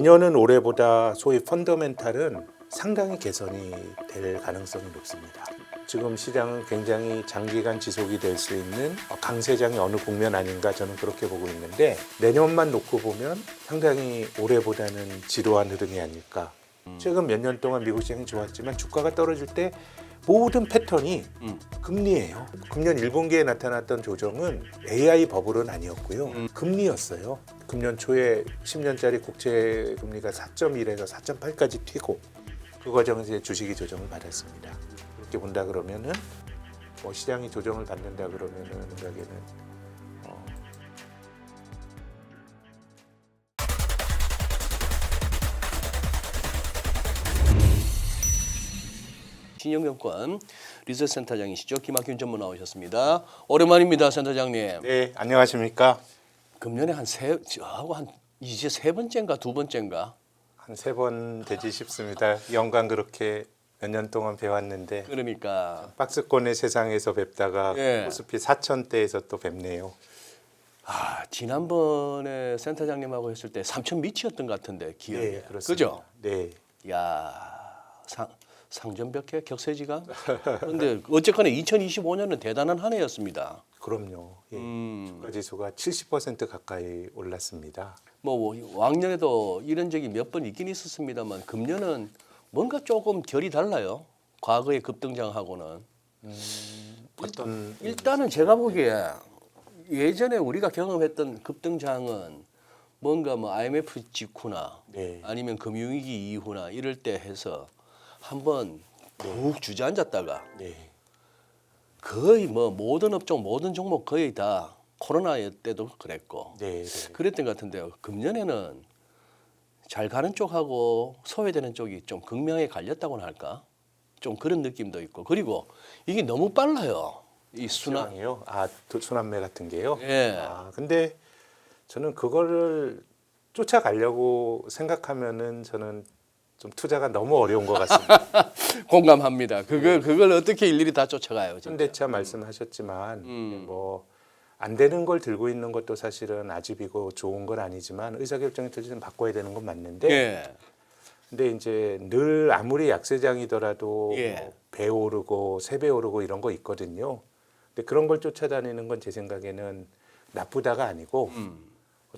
내년은 올해보다 소위 펀더멘탈은 상당히 개선이 될 가능성이 높습니다. 지금 시장은 굉장히 장기간 지속이 될 수 있는 강세장의 어느 국면 아닌가 저는 그렇게 보고 있는데 내년만 놓고 보면 상당히 올해보다는 지루한 흐름이 아닐까. 최근 몇 년 동안 미국 시장이 좋았지만 주가가 떨어질 때 모든 패턴이 금리예요. 금년 1분기에 나타났던 조정은 AI 버블은 아니었고요. 금리였어요. 금년 초에 10년짜리 국채 금리가 4.1에서 4.8까지 튀고 그 과정에서 이제 주식이 조정을 받았습니다. 그렇게 본다 그러면은 뭐 시장이 조정을 받는다 그러면은 생각에는 신영증권 리서치센터장이시죠. 김학균 전문 나오셨습니다. 오랜만입니다, 센터장님. 네, 안녕하십니까? 금년에 이제 세 번째인가 두 번째인가? 한 3번 되지 싶습니다. 연간 그렇게 몇 년 동안 배웠는데 그러니까 박스권의 세상에서 뵙다가 예. 코스피 4,000대에서 또 뵙네요. 지난번에 센터장님하고 했을 때 3천 미치였던 것 같은데 기억에. 네, 그렇습니다. 그죠? 네. 야, 상전벽해 격세지감. 그런데 어쨌거나 2025년은 대단한 한 해였습니다. 그럼요. 예. 주가 지수가 70% 가까이 올랐습니다. 뭐 왕년에도 이런 적이 몇 번 있긴 있었습니다만 금년은 뭔가 조금 결이 달라요. 과거의 급등장하고는. 어떤 일단은 제가 보기에 예전에 우리가 경험했던 급등장은 뭔가 뭐 IMF 직후나 네. 아니면 금융위기 이후나 이럴 때 해서 한번 푹 주저앉았다가 네. 거의 뭐 모든 업종 모든 종목 거의 다 코로나 때도 그랬고 네. 네. 그랬던 것 같은데요. 금년에는 잘 가는 쪽하고 소외되는 쪽이 좀 극명하게 갈렸다고나 할까? 좀 그런 느낌도 있고 그리고 이게 너무 빨라요. 이 순환. 시황이요? 순환매 같은 게요? 예. 근데 저는 그거를 쫓아가려고 생각하면은 저는 좀 투자가 너무 어려운 것 같습니다. 공감합니다. 그걸 어떻게 일일이 다 쫓아가요? 진짜. 현대차 말씀하셨지만 뭐 안 되는 걸 들고 있는 것도 사실은 아집이고 좋은 건 아니지만 의사결정의 틀을 바꿔야 되는 건 맞는데 예. 근데 이제 늘 아무리 약세장이더라도 예. 뭐 배 오르고 세배 오르고 이런 거 있거든요. 근데 그런 걸 쫓아다니는 건 제 생각에는 나쁘다가 아니고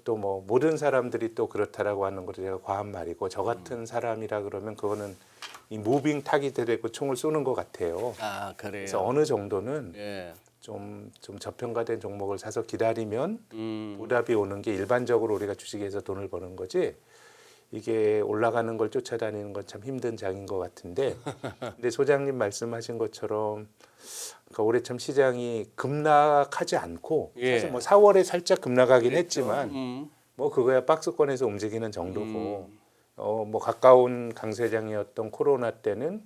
또 뭐 모든 사람들이 또 그렇다라고 하는 것도 제가 과한 말이고 저 같은 사람이라 그러면 그거는 이 무빙 타깃에 총을 쏘는 것 같아요. 그래요. 그래서 어느 정도는 예. 좀 저평가된 종목을 사서 기다리면 음. 보답이 오는 게 일반적으로 우리가 주식에서 돈을 버는 거지 이게 올라가는 걸 쫓아다니는 건 참 힘든 장인 것 같은데 근데 소장님 말씀하신 것처럼 그러니까 올해 참 시장이 급락하지 않고 예. 사실 뭐 4월에 살짝 급락하긴 했지만 음. 뭐 그거야 박스권에서 움직이는 정도고 뭐 가까운 강세장이었던 코로나 때는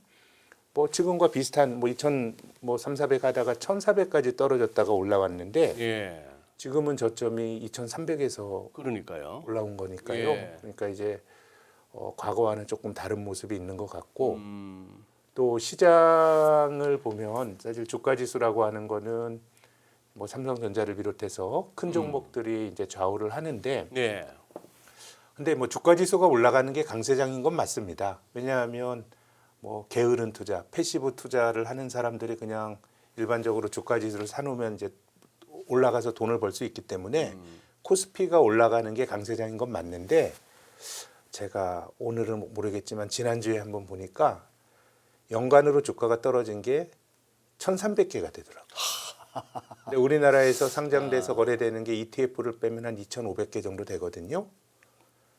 뭐 지금과 비슷한 뭐 2,300, 400 하다가 1,400까지 떨어졌다가 올라왔는데 예. 지금은 저점이 2,300에서 그러니까요. 올라온 거니까요. 예. 그러니까 이제 과거와는 조금 다른 모습이 있는 것 같고 음. 또 시장을 보면 사실 주가지수라고 하는 거는 뭐 삼성전자를 비롯해서 큰 종목들이 이제 좌우를 하는데 예. 근데 뭐 주가지수가 올라가는 게 강세장인 건 맞습니다. 왜냐하면 뭐 게으른 투자, 패시브 투자를 하는 사람들이 그냥 일반적으로 주가지수를 사놓으면 이제 올라가서 돈을 벌 수 있기 때문에 코스피가 올라가는 게 강세장인 건 맞는데 제가 오늘은 모르겠지만 지난주에 한번 보니까 연간으로 주가가 떨어진 게 1,300개가 되더라고요. 근데 우리나라에서 상장돼서 거래되는 게 ETF를 빼면 한 2,500개 정도 되거든요.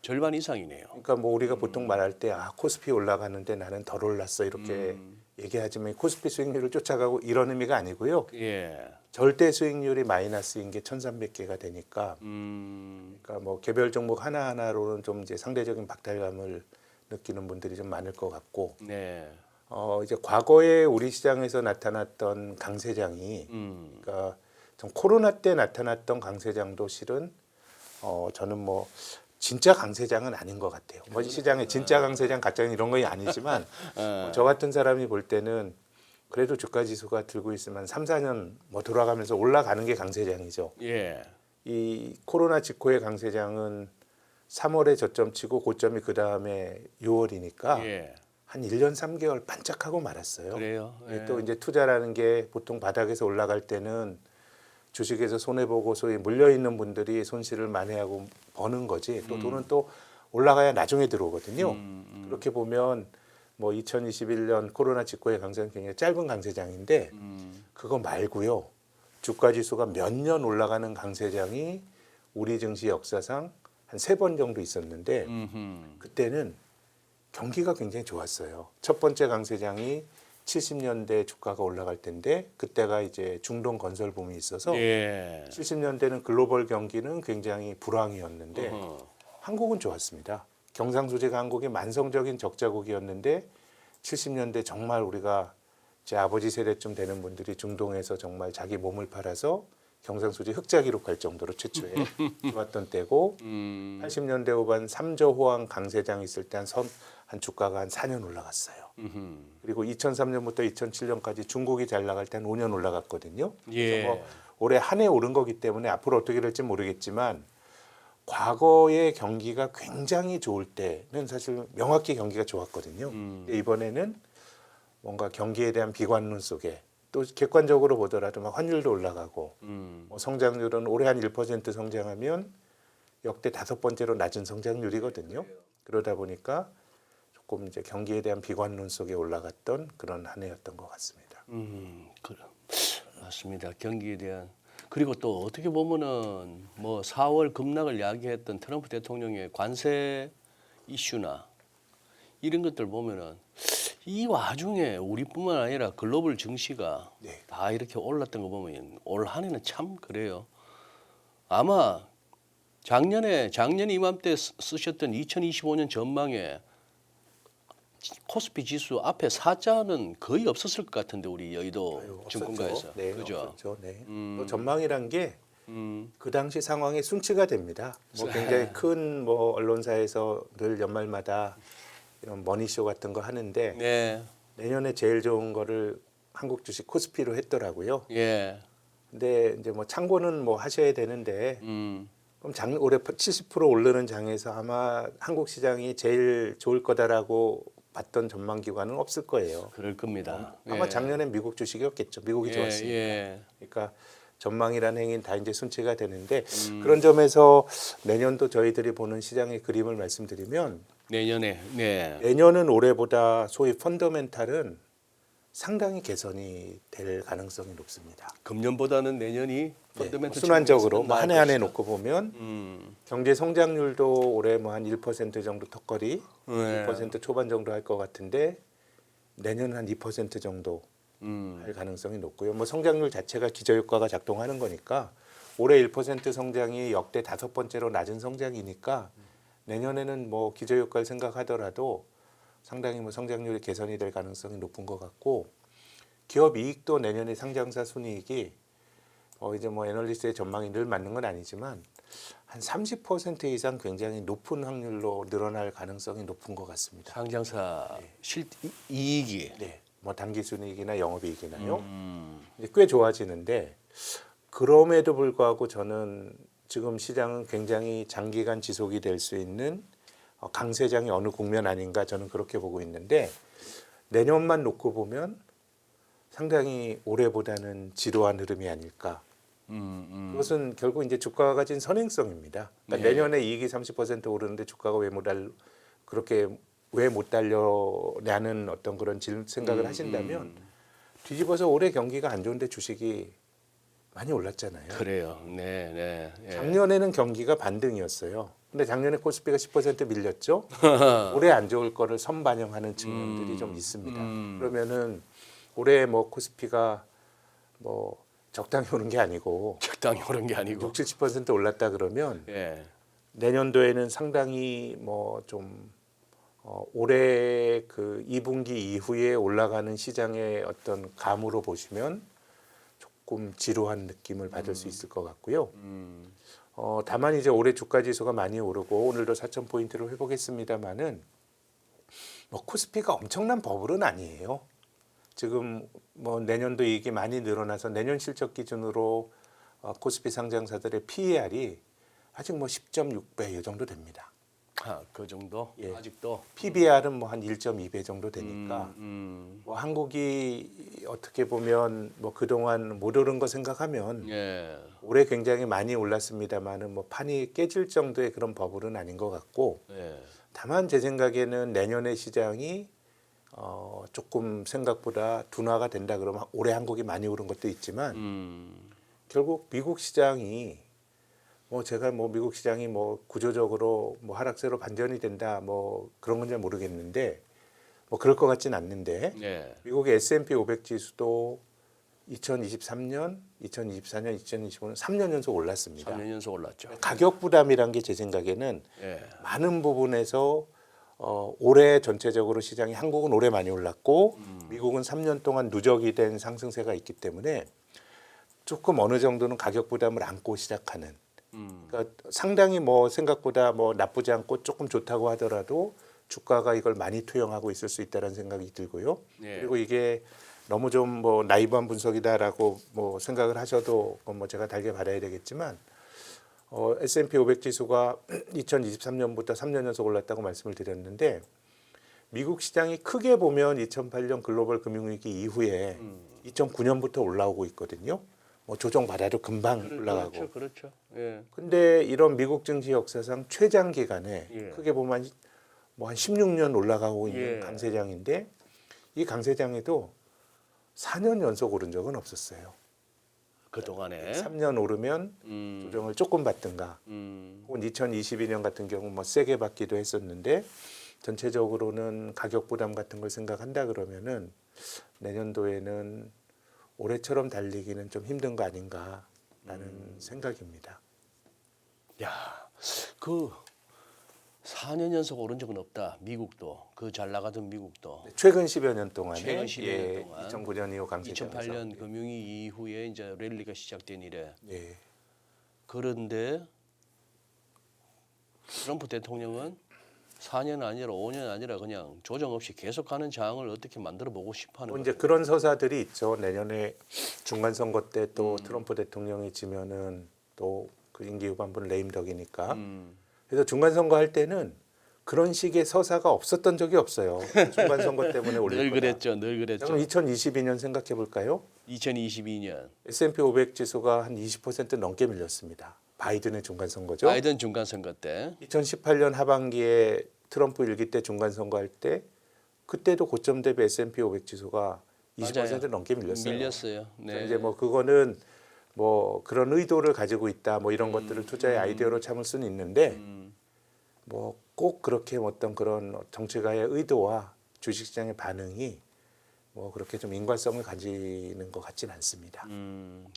절반 이상이네요. 그러니까 뭐 우리가 보통 말할 때 코스피 올라가는데 나는 덜 올랐어 이렇게 얘기하지만 코스피 수익률을 쫓아가고 이런 의미가 아니고요. 예. 절대 수익률이 마이너스인 게 1,300개가 되니까 그러니까 뭐 개별 종목 하나하나로는 좀 이제 상대적인 박탈감을 느끼는 분들이 좀 많을 것 같고 네. 이제 과거에 우리 시장에서 나타났던 강세장이 그러니까 좀 코로나 때 나타났던 강세장도 실은 저는 뭐 진짜 강세장은 아닌 것 같아요. 뭐 시장에 진짜 강세장, 가짜장 이런 건 아니지만 저 같은 사람이 볼 때는 그래도 주가 지수가 들고 있으면 3, 4년 뭐 돌아가면서 올라가는 게 강세장이죠. 예. 이 코로나 직후의 강세장은 3월에 저점 치고 고점이 그 다음에 6월이니까 예. 한 1년 3개월 반짝하고 말았어요. 그래요. 예, 예. 또 이제 투자라는 게 보통 바닥에서 올라갈 때는 주식에서 손해보고 소위 물려있는 분들이 손실을 만회하고 버는 거지 또 돈은 또 올라가야 나중에 들어오거든요. 그렇게 보면 뭐 2021년 코로나 직후의 강세는 굉장히 짧은 강세장인데 그거 말고요. 주가 지수가 몇 년 올라가는 강세장이 우리 증시 역사상 한 3번 정도 있었는데 그때는 경기가 굉장히 좋았어요. 첫 번째 강세장이 70년대 주가가 올라갈 때인데 그때가 이제 중동 건설 붐이 있어서 예. 70년대는 글로벌 경기는 굉장히 불황이었는데 한국은 좋았습니다. 경상수지가 한국이 만성적인 적자국이었는데 70년대 정말 우리가 제 아버지 세대쯤 되는 분들이 중동에서 정말 자기 몸을 팔아서 경상수지 흑자 기록할 정도로 최초에 좋았던 때고 80년대 후반 3조 호황 강세장 있을 때 한 주가가 한 4년 올라갔어요. 그리고 2003년부터 2007년까지 중국이 잘 나갈 때 한 5년 올라갔거든요. 예. 그래서 뭐 올해 한 해 오른 거기 때문에 앞으로 어떻게 될지 모르겠지만 과거의 경기가 굉장히 좋을 때는 사실 명확히 경기가 좋았거든요. 근데 이번에는 뭔가 경기에 대한 비관론 속에 또 객관적으로 보더라도 막 환율도 올라가고 뭐 성장률은 올해 한 1% 성장하면 역대 5번째로 낮은 성장률이거든요. 그러다 보니까 조금 이제 경기에 대한 비관론 속에 올라갔던 그런 한 해였던 것 같습니다. 맞습니다. 경기에 대한 그리고 또 어떻게 보면은 뭐 4월 급락을 야기했던 트럼프 대통령의 관세 이슈나 이런 것들 보면은 이 와중에 우리뿐만 아니라 글로벌 증시가 네. 다 이렇게 올랐던 거 보면 올 한 해는 참 그래요. 아마 작년 이맘때 쓰셨던 2025년 전망에 코스피 지수 앞에 사자는 거의 없었을 것 같은데 우리 여의도 증권가에서 네, 그죠? 없었죠. 네. 또 전망이란 게 그 당시 상황에 순치가 됩니다. 뭐 네. 굉장히 큰 뭐 언론사에서 늘 연말마다 이런 머니쇼 같은 거 하는데 네, 내년에 제일 좋은 거를 한국 주식 코스피로 했더라고요. 예, 근데 이제 뭐 참고는 뭐 하셔야 되는데 그럼 올해 70% 오르는 장에서 아마 한국 시장이 제일 좋을 거다라고 봤던 전망 기관은 없을 거예요. 그럴 겁니다. 아마 예. 작년엔 미국 주식이었겠죠. 미국이 좋았으니까. 예. 그러니까 전망이라는 행위는 다 이제 순치가 되는데 그런 점에서 내년도 저희들이 보는 시장의 그림을 말씀드리면 내년에 네. 내년은 올해보다 소위 펀더멘탈은 상당히 개선이 될 가능성이 높습니다. 금년보다는 내년이 펀더멘털 순환적으로 뭐 한 해 한 해 나을 놓고 보면 것이다. 경제 성장률도 올해 뭐 한 1% 정도 턱걸이 네. 1% 초반 정도 할 것 같은데 내년은 한 2% 정도 할 가능성이 높고요. 뭐 성장률 자체가 기저효과가 작동하는 거니까 올해 1% 성장이 역대 5번째로 낮은 성장이니까 내년에는 뭐 기저효과를 생각하더라도 상당히 뭐 성장률이 개선이 될 가능성이 높은 것 같고 기업 이익도 내년에 상장사 순이익이 이제 뭐 애널리스트의 전망이 늘 맞는 건 아니지만 한 30% 이상 굉장히 높은 확률로 늘어날 가능성이 높은 것 같습니다. 상장사 이익이 네, 뭐 단기 순이익이나 영업이익이나요. 이제 꽤 좋아지는데 그럼에도 불구하고 저는 지금 시장은 굉장히 장기간 지속이 될 수 있는 강세장이 어느 국면 아닌가 저는 그렇게 보고 있는데 내년만 놓고 보면 상당히 올해보다는 지루한 흐름이 아닐까. 그것은 결국 이제 주가가 가진 선행성입니다. 그러니까 네. 내년에 이익이 30% 오르는데 주가가 그렇게 왜 못 달려냐는 어떤 그런 생각을 하신다면 뒤집어서 올해 경기가 안 좋은데 주식이 많이 올랐잖아요. 그래요. 네, 네. 예. 작년에는 경기가 반등이었어요. 근데 작년에 코스피가 10% 밀렸죠. 올해 안 좋을 거를 선반영하는 측면들이 좀 있습니다. 그러면은 올해 뭐 코스피가 뭐 적당히 오른 게 아니고 적당히 오른 게 아니고 60, 70% 올랐다 그러면 예. 내년도에는 상당히 뭐 좀 올해 그 2분기 이후에 올라가는 시장의 어떤 감으로 보시면 조금 지루한 느낌을 받을 수 있을 것 같고요. 다만 이제 올해 주가 지수가 많이 오르고 오늘도 4,000포인트를 회복했습니다만은 뭐 코스피가 엄청난 버블은 아니에요. 지금 뭐 내년도 이익이 많이 늘어나서 내년 실적 기준으로 코스피 상장사들의 PER이 아직 뭐 10.6배 이 정도 됩니다. 그 정도? 예. 아직도. PBR은 뭐 한 1.2배 정도 되니까 음. 뭐 한국이 어떻게 보면 뭐 그동안 못 오른 거 생각하면 예. 올해 굉장히 많이 올랐습니다만은 뭐 판이 깨질 정도의 그런 버블은 아닌 것 같고 예. 다만 제 생각에는 내년에 시장이 조금 생각보다 둔화가 된다 그러면 올해 한국이 많이 오른 것도 있지만 결국 미국 시장이 뭐 제가 뭐 미국 시장이 뭐 구조적으로 뭐 하락세로 반전이 된다 뭐 그런 건 잘 모르겠는데 뭐 그럴 것 같진 않는데 예. 미국의 S&P 500 지수도 2023년, 2024년, 2025년 3년 연속 올랐습니다. 3년 연속 올랐죠. 가격 부담이란 게 제 생각에는 예. 많은 부분에서 올해 전체적으로 시장이 한국은 올해 많이 올랐고 미국은 3년 동안 누적이 된 상승세가 있기 때문에 조금 어느 정도는 가격 부담을 안고 시작하는 그러니까 상당히 뭐 생각보다 뭐 나쁘지 않고 조금 좋다고 하더라도 주가가 이걸 많이 투영하고 있을 수 있다는 생각이 들고요. 예. 그리고 이게 너무 좀 뭐 나이브한 분석이다라고 뭐 생각을 하셔도 그건 뭐 제가 달게 받아야 되겠지만 S&P 500 지수가 2023년부터 3년 연속 올랐다고 말씀을 드렸는데 미국 시장이 크게 보면 2008년 글로벌 금융위기 이후에 2009년부터 올라오고 있거든요. 뭐 조정 받아도 금방 올라가고. 그렇죠. 그렇죠. 예. 근데 이런 미국 증시 역사상 최장 기간에 예. 크게 보면 뭐 한 16년 올라가고 있는 예. 강세장인데 이 강세장에도 4년 연속 오른 적은 없었어요. 그동안에 3년 오르면 조정을 조금 받든가 혹은 2022년 같은 경우 뭐 세게 받기도 했었는데 전체적으로는 가격 부담 같은 걸 생각한다 그러면은 내년도에는 올해처럼 달리기는 좀 힘든 거 아닌가라는 생각입니다. 야, 그 4년 연속 오른 적은 없다. 미국도 그 잘 나가던 미국도 최근 10여 년 동안에 최근 10여 년 동안 2009년 이후 강세장에서 2008년 금융위기 이후에 이제 랠리가 시작된 이래. 예. 그런데 트럼프 대통령은 4년 아니라 5년 아니라 그냥 조정 없이 계속하는 장을 어떻게 만들어 보고 싶어하는 뭐 거죠. 이제 그런 서사들이 있죠. 내년에 중간 선거 때 또 트럼프 대통령이 지면은 또 그 임기 후반부는 레임덕이니까. 그래서 중간 선거 할 때는 그런 식의 서사가 없었던 적이 없어요. 중간 선거 때문에 올릴 늘 거다. 그랬죠. 늘 그랬죠. 그럼 2022년 생각해 볼까요? 2022년 S&P 500 지수가 한 20% 넘게 밀렸습니다. 바이든의 중간 선거죠. 바이든 중간 선거 때 2018년 하반기에 트럼프 일기 때 중간 선거 할 때 그때도 고점 대비 S&P 500 지수가 20% 맞아요. 넘게 밀렸어요. 밀렸어요. 그러니까 네. 이제 뭐 그거는 뭐 그런 의도를 가지고 있다 뭐 이런 것들을 투자의 아이디어로 참을 수는 있는데 뭐 꼭 그렇게 어떤 그런 정치가의 의도와 주식시장의 반응이 뭐 그렇게 좀 인과성을 가지는 것 같지는 않습니다.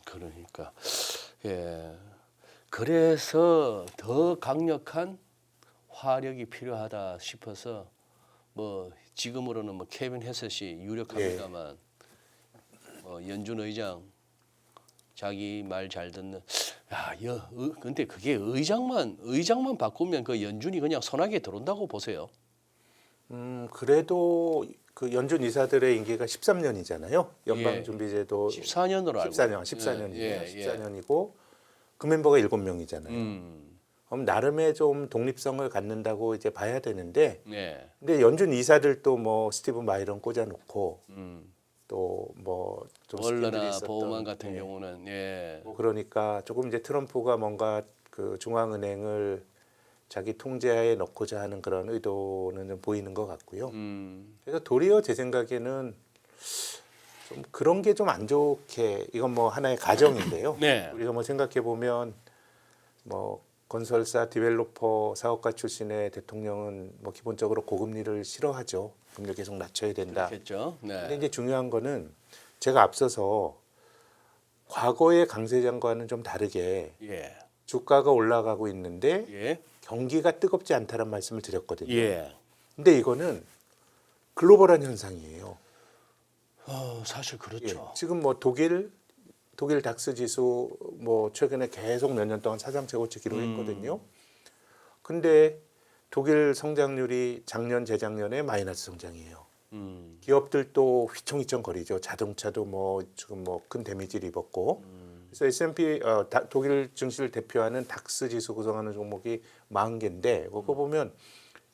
그러니까 예. 그래서 더 강력한 화력이 필요하다 싶어서 뭐 지금으로는 뭐 케빈 헤셋이 유력합니다만 연준 의장 자기 말 잘 듣는 근데 그게 의장만 바꾸면 그 연준이 그냥 선하게 들어온다고 보세요. 그래도 그 연준 이사들의 임기가 13년이잖아요. 연방준비제도 14년으로 알고 14년이에요. 예. 14년이고 그 멤버가 7명이잖아요. 그럼 나름의 좀 독립성을 갖는다고 이제 봐야 되는데 예. 근데 연준 이사들도 뭐 스티브 마이런 꽂아놓고 또 뭐 좀 월러나 보우만 같은 경우는 뭐 그러니까 조금 이제 트럼프가 뭔가 그 중앙은행을 자기 통제하에 넣고자 하는 그런 의도는 좀 보이는 것 같고요. 그래서 도리어 제 생각에는 좀 그런 게 좀 안 좋게 이건 뭐 하나의 가정인데요. 네. 우리가 뭐 생각해 보면 뭐 건설사, 디벨로퍼, 사업가 출신의 대통령은 뭐 기본적으로 고금리를 싫어하죠. 금리를 계속 낮춰야 된다. 그렇겠죠. 근데 네. 이제 중요한 거는 제가 앞서서 과거의 강세장과는 좀 다르게 예. 주가가 올라가고 있는데 예. 경기가 뜨겁지 않다는 말씀을 드렸거든요. 예. 근데 이거는 글로벌한 현상이에요. 사실 예, 그렇죠. 지금 뭐 독일 닥스 지수 뭐 최근에 계속 몇 년 동안 사상 최고치 기록했거든요. 근데 독일 성장률이 작년 재작년에 마이너스 성장이에요. 기업들도 휘청휘청 거리죠. 자동차도 뭐 지금 뭐 큰 데미지를 입었고 그래서 S&P 독일 증시를 대표하는 닥스 지수 구성하는 종목이 40개인데 그거 보면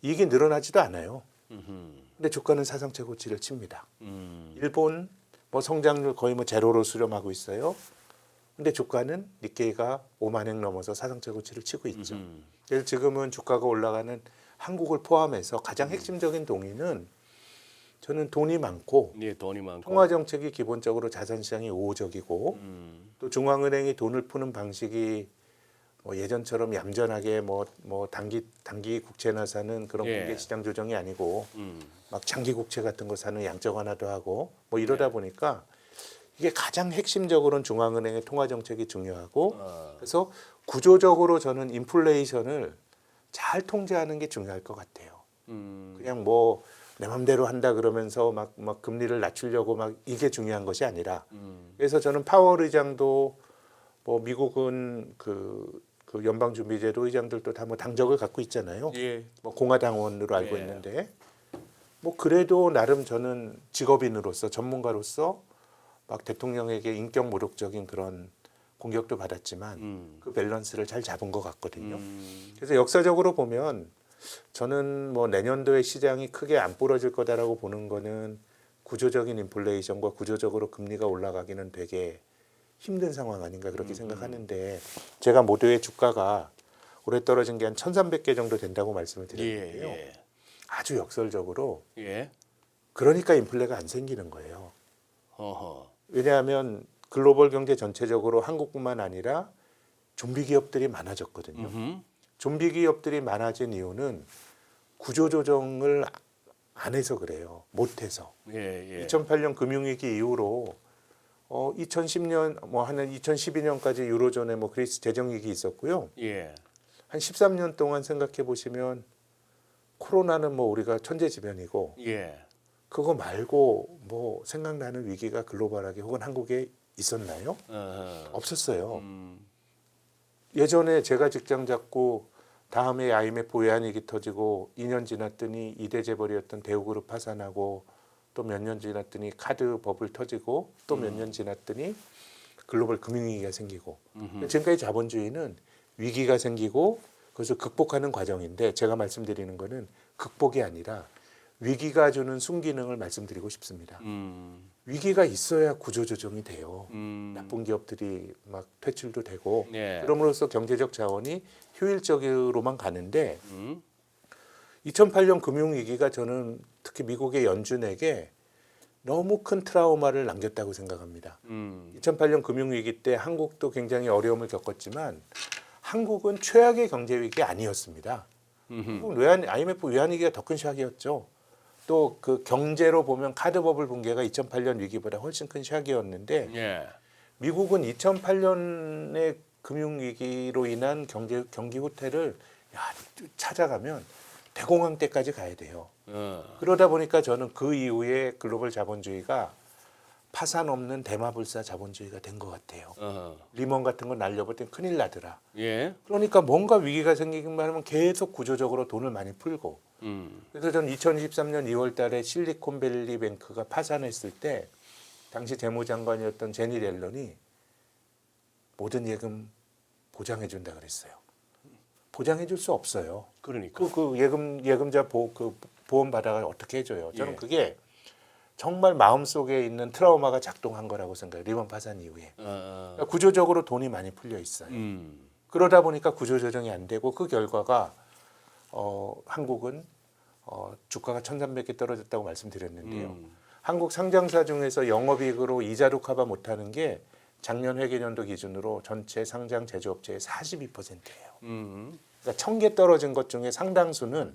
이익이 늘어나지도 않아요. 근데 주가는 사상 최고치를 칩니다. 일본 뭐 성장률 거의 뭐 제로로 수렴하고 있어요. 근데 주가는 니케이가 5만 행 넘어서 사상 최고치를 치고 있죠. 그래서 지금은 주가가 올라가는 한국을 포함해서 가장 핵심적인 동의는 저는 돈이 많고 예, 돈이 많고. 통화 정책이 기본적으로 자산 시장이 우호적이고 또 중앙은행이 돈을 푸는 방식이 뭐 예전처럼 얌전하게 뭐 단기 국채나 사는 그런 예. 공개 시장 조정이 아니고 막 장기 국채 같은 거 사는 양적 완화도 하고 뭐 이러다 보니까 이게 가장 핵심적으로는 중앙은행의 통화 정책이 중요하고 그래서 구조적으로 저는 인플레이션을 잘 통제하는 게 중요할 것 같아요. 그냥 뭐 내 맘대로 한다 그러면서 막 금리를 낮추려고 막 이게 중요한 것이 아니라 그래서 저는 파월 의장도 뭐 미국은 그 연방준비제도 의장들도 다 뭐 당적을 갖고 있잖아요. 예. 뭐 공화당원으로 알고 예. 있는데 뭐 그래도 나름 저는 직업인으로서 전문가로서 막 대통령에게 인격 모독적인 그런 공격도 받았지만 그 밸런스를 잘 잡은 것 같거든요. 그래서 역사적으로 보면 저는 뭐 내년도에 시장이 크게 안 부러질 거다라고 보는 거는 구조적인 인플레이션과 구조적으로 금리가 올라가기는 되게 힘든 상황 아닌가 그렇게 생각하는데 제가 모두의 주가가 올해 떨어진 게 한 1,300개 정도 된다고 말씀을 드렸는데요. 예. 아주 역설적으로 예. 그러니까 인플레가 안 생기는 거예요. 어허. 왜냐하면 글로벌 경제 전체적으로 한국뿐만 아니라 좀비 기업들이 많아졌거든요. 좀비 기업들이 많아진 이유는 구조 조정을 안 해서 그래요. 못 해서. 예. 2008년 금융위기 이후로 2010년 뭐 하는 2012년까지 유로존에 뭐 그리스 재정 위기 있었고요. 예. 한 13년 동안 생각해 보시면 코로나는 뭐 우리가 천재지변이고 예. 그거 말고 뭐 생각나는 위기가 글로벌하게 혹은 한국에 있었나요? 어허. 없었어요. 예전에 제가 직장 잡고 다음에 IMF 외환위기 터지고 2년 지났더니 이대재벌이었던 대우그룹 파산하고 또 몇 년 지났더니 카드 버블 터지고 또 몇 년 지났더니 글로벌 금융위기가 생기고 지금까지 자본주의는 위기가 생기고 그것을 극복하는 과정인데 제가 말씀드리는 거는 극복이 아니라 위기가 주는 순기능을 말씀드리고 싶습니다. 위기가 있어야 구조조정이 돼요. 나쁜 기업들이 막 퇴출도 되고 예. 그럼으로써 경제적 자원이 효율적으로만 가는데 2008년 금융위기가 저는 특히 미국의 연준에게 너무 큰 트라우마를 남겼다고 생각합니다. 2008년 금융위기 때 한국도 굉장히 어려움을 겪었지만 한국은 최악의 경제위기 아니었습니다. IMF 외환위기가 더 큰 샥이었죠. 또 그 경제로 보면 카드 버블 붕괴가 2008년 위기보다 훨씬 큰 샥이었는데 예. 미국은 2008년의 금융위기로 인한 경기 후퇴를 찾아가면 대공황 때까지 가야 돼요. 그러다 보니까 저는 그 이후에 글로벌 자본주의가 파산 없는 대마불사 자본주의가 된 것 같아요. 리먼 같은 거 날려버리면 큰일 나더라. 예. 그러니까 뭔가 위기가 생기기만 하면 계속 구조적으로 돈을 많이 풀고 그래서 저는 2023년 2월 달에 실리콘밸리 뱅크가 파산했을 때 당시 재무장관이었던 제니 옐런이 모든 예금 보장해 준다 그랬어요. 보장해 줄 수 없어요. 그러니까. 그 예금자 보험 받아가 어떻게 해줘요? 저는 예. 그게 정말 마음속에 있는 트라우마가 작동한 거라고 생각해요. 리먼 파산 이후에. 그러니까 구조적으로 돈이 많이 풀려 있어요. 그러다 보니까 구조조정이 안 되고 그 결과가 한국은 주가가 1,300개 떨어졌다고 말씀드렸는데요. 한국 상장사 중에서 영업이익으로 이자도 커버 못하는 게 작년 회계연도 기준으로 전체 상장 제조업체의 42%예요. 그러니까 1,000개 떨어진 것 중에 상당수는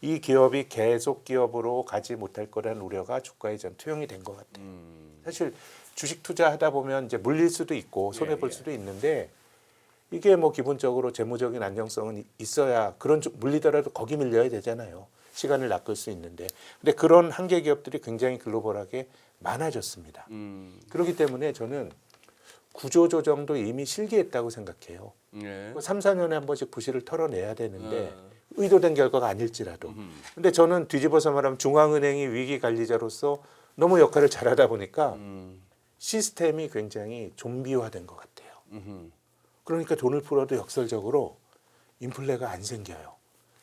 이 기업이 계속 기업으로 가지 못할 거라는 우려가 주가에 전 투영이 된 것 같아요. 사실 주식 투자하다 보면 이제 물릴 수도 있고 손해 볼 수도 있는데 이게 뭐 기본적으로 재무적인 안정성은 있어야 그런 물리더라도 거기 밀려야 되잖아요. 시간을 낚을 수 있는데. 근데 그런 한계 기업들이 굉장히 글로벌하게 많아졌습니다. 그렇기 때문에 저는 구조조정도 이미 실기했다고 생각해요. 예. 3, 4년에 한 번씩 부실을 털어내야 되는데 의도된 결과가 아닐지라도. 근데 저는 뒤집어서 말하면 중앙은행이 위기 관리자로서 너무 역할을 잘하다 보니까 시스템이 굉장히 좀비화된 것 같아요. 그러니까 돈을 풀어도 역설적으로 인플레가 안 생겨요.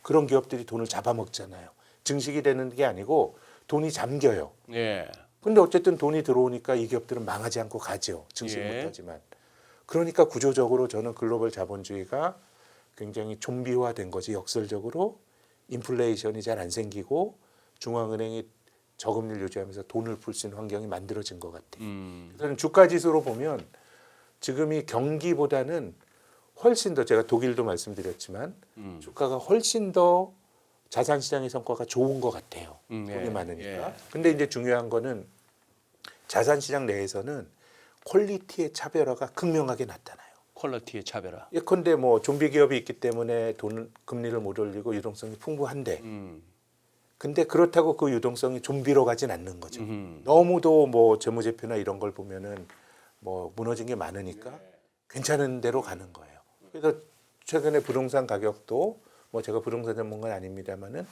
그런 기업들이 돈을 잡아먹잖아요. 증식이 되는 게 아니고 돈이 잠겨요. 예. 근데 어쨌든 돈이 들어오니까 이 기업들은 망하지 않고 가죠. 증식 예. 못하지만. 그러니까 구조적으로 저는 글로벌 자본주의가 굉장히 좀비화된 거지. 역설적으로 인플레이션이 잘 안 생기고 중앙은행이 저금리를 유지하면서 돈을 풀 수 있는 환경이 만들어진 것 같아요. 그래서 주가 지수로 보면 지금이 경기보다는 훨씬 더 제가 독일도 말씀드렸지만 주가가 훨씬 더 자산 시장의 성과가 좋은 것 같아요. 돈이 예. 많으니까. 예. 근데 이제 중요한 거는 자산 시장 내에서는 퀄리티의 차별화가 극명하게 나타나요. 퀄리티의 차별화. 예컨대 뭐 좀비 기업이 있기 때문에 돈 금리를 못 올리고 유동성이 풍부한데 근데 그렇다고 그 유동성이 좀비로 가진 않는 거죠. 너무도 뭐 재무제표나 이런 걸 보면은 뭐 무너진 게 많으니까 괜찮은 대로 가는 거예요. 그래서 최근에 부동산 가격도 뭐 제가 부동산 전문가는 아닙니다만은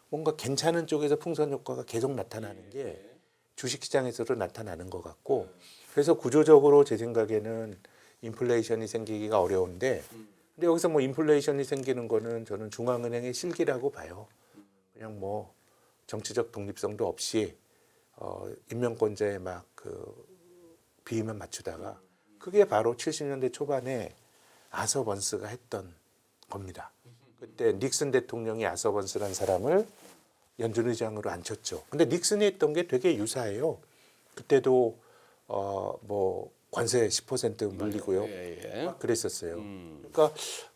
뭔가 괜찮은 쪽에서 풍선 효과가 계속 나타나는 게 주식시장에서도 나타나는 것 같고 그래서 구조적으로 제 생각에는 인플레이션이 생기기가 어려운데 근데 여기서 뭐 인플레이션이 생기는 거는 저는 중앙은행의 실기라고 봐요. 그냥 뭐 정치적 독립성도 없이 임명권자의 막 그 비위만 맞추다가 그게 바로 70년대 초반에 아서번스가 했던 겁니다. 그때 닉슨 대통령이 아서번스라는 사람을 연준 의장으로 앉혔죠. 근데 닉슨이 했던 게 되게 유사해요. 그때도 뭐 관세 10% 물리고요. 예. 막 그랬었어요. 그러니까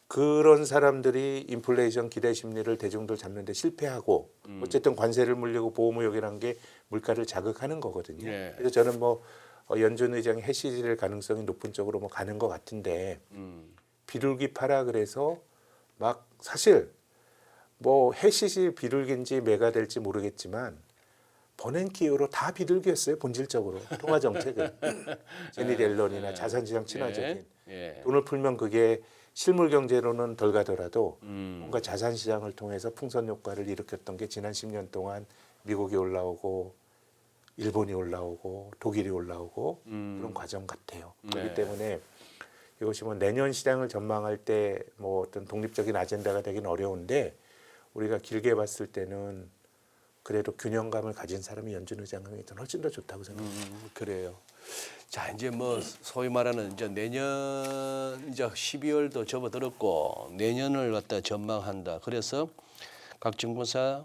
그런 사람들이 인플레이션 기대 심리를 대중들 잡는데 실패하고 어쨌든 관세를 물리고 보호무역이라는 게 물가를 자극하는 거거든요. 예. 그래서 저는 뭐 연준 의장이 해시질 가능성이 높은 쪽으로 뭐 가는 것 같은데 비둘기 파라 그래서 막 사실 뭐 해시시 비둘기인지 매가 될지 모르겠지만 버냉키어로 다 비둘기였어요. 본질적으로 통화 정책은 제니 델런이나 자산시장 친화적인 예. 돈을 풀면 그게 실물 경제로는 덜 가더라도 뭔가 자산시장을 통해서 풍선 효과를 일으켰던 게 지난 10년 동안 미국이 올라오고 일본이 올라오고 독일이 올라오고 그런 과정 같아요. 그렇기 때문에 이것이 뭐 내년 시장을 전망할 때 뭐 어떤 독립적인 아젠다가 되긴 어려운데 우리가 길게 봤을 때는 그래도 균형감을 가진 사람이 연준 의장이 훨씬 더 좋다고 생각합니다. 그래요. 자 이제 뭐 소위 말하는 이제 내년 이제 12월도 접어들었고 내년을 갖다 전망한다. 그래서 각 정부사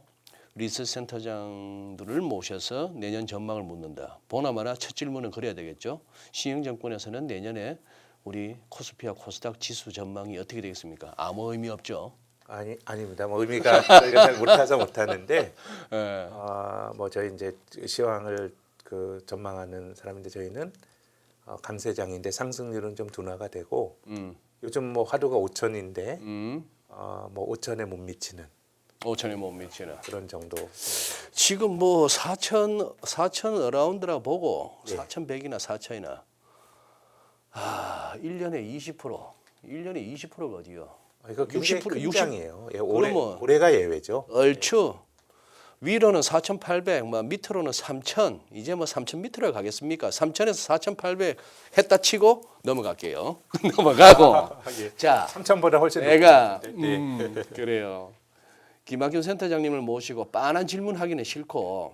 리서치센터장들을 모셔서 내년 전망을 묻는다. 보나마나 첫 질문은 그래야 되겠죠. 시행 정권에서는 내년에 우리 코스피와 코스닥 지수 전망이 어떻게 되겠습니까? 아무 의미 없죠. 아닙니다. 뭐 의미가 저희가 잘 못해서 못하는데 예. 뭐 저희 이제 시황을 그 전망하는 사람인데 저희는 강세장인데 상승률은 좀 둔화가 되고 요즘 뭐 화두가 5천인데 뭐 5천에 못 미치는 5천에 못 미치는. 그런 정도. 지금 뭐 4천 어라운드라 보고 네. 4,100이나 4천이나 1년에 20%가 어디요? 이거 굉장히 60%, 큰 60. 장이에요. 예, 그러면 올해가 예외죠. 얼추 위로는 4,800, 뭐 밑으로는 3,000. 이제 뭐 3,000 밑으로 가겠습니까? 3,000에서 4,800 했다 치고 넘어갈게요. 넘어가고. 예. 자, 3천보다 훨씬 내가 높은데. 네. 그래요. 김학균 센터장님을 모시고 빤한 질문하기는 싫고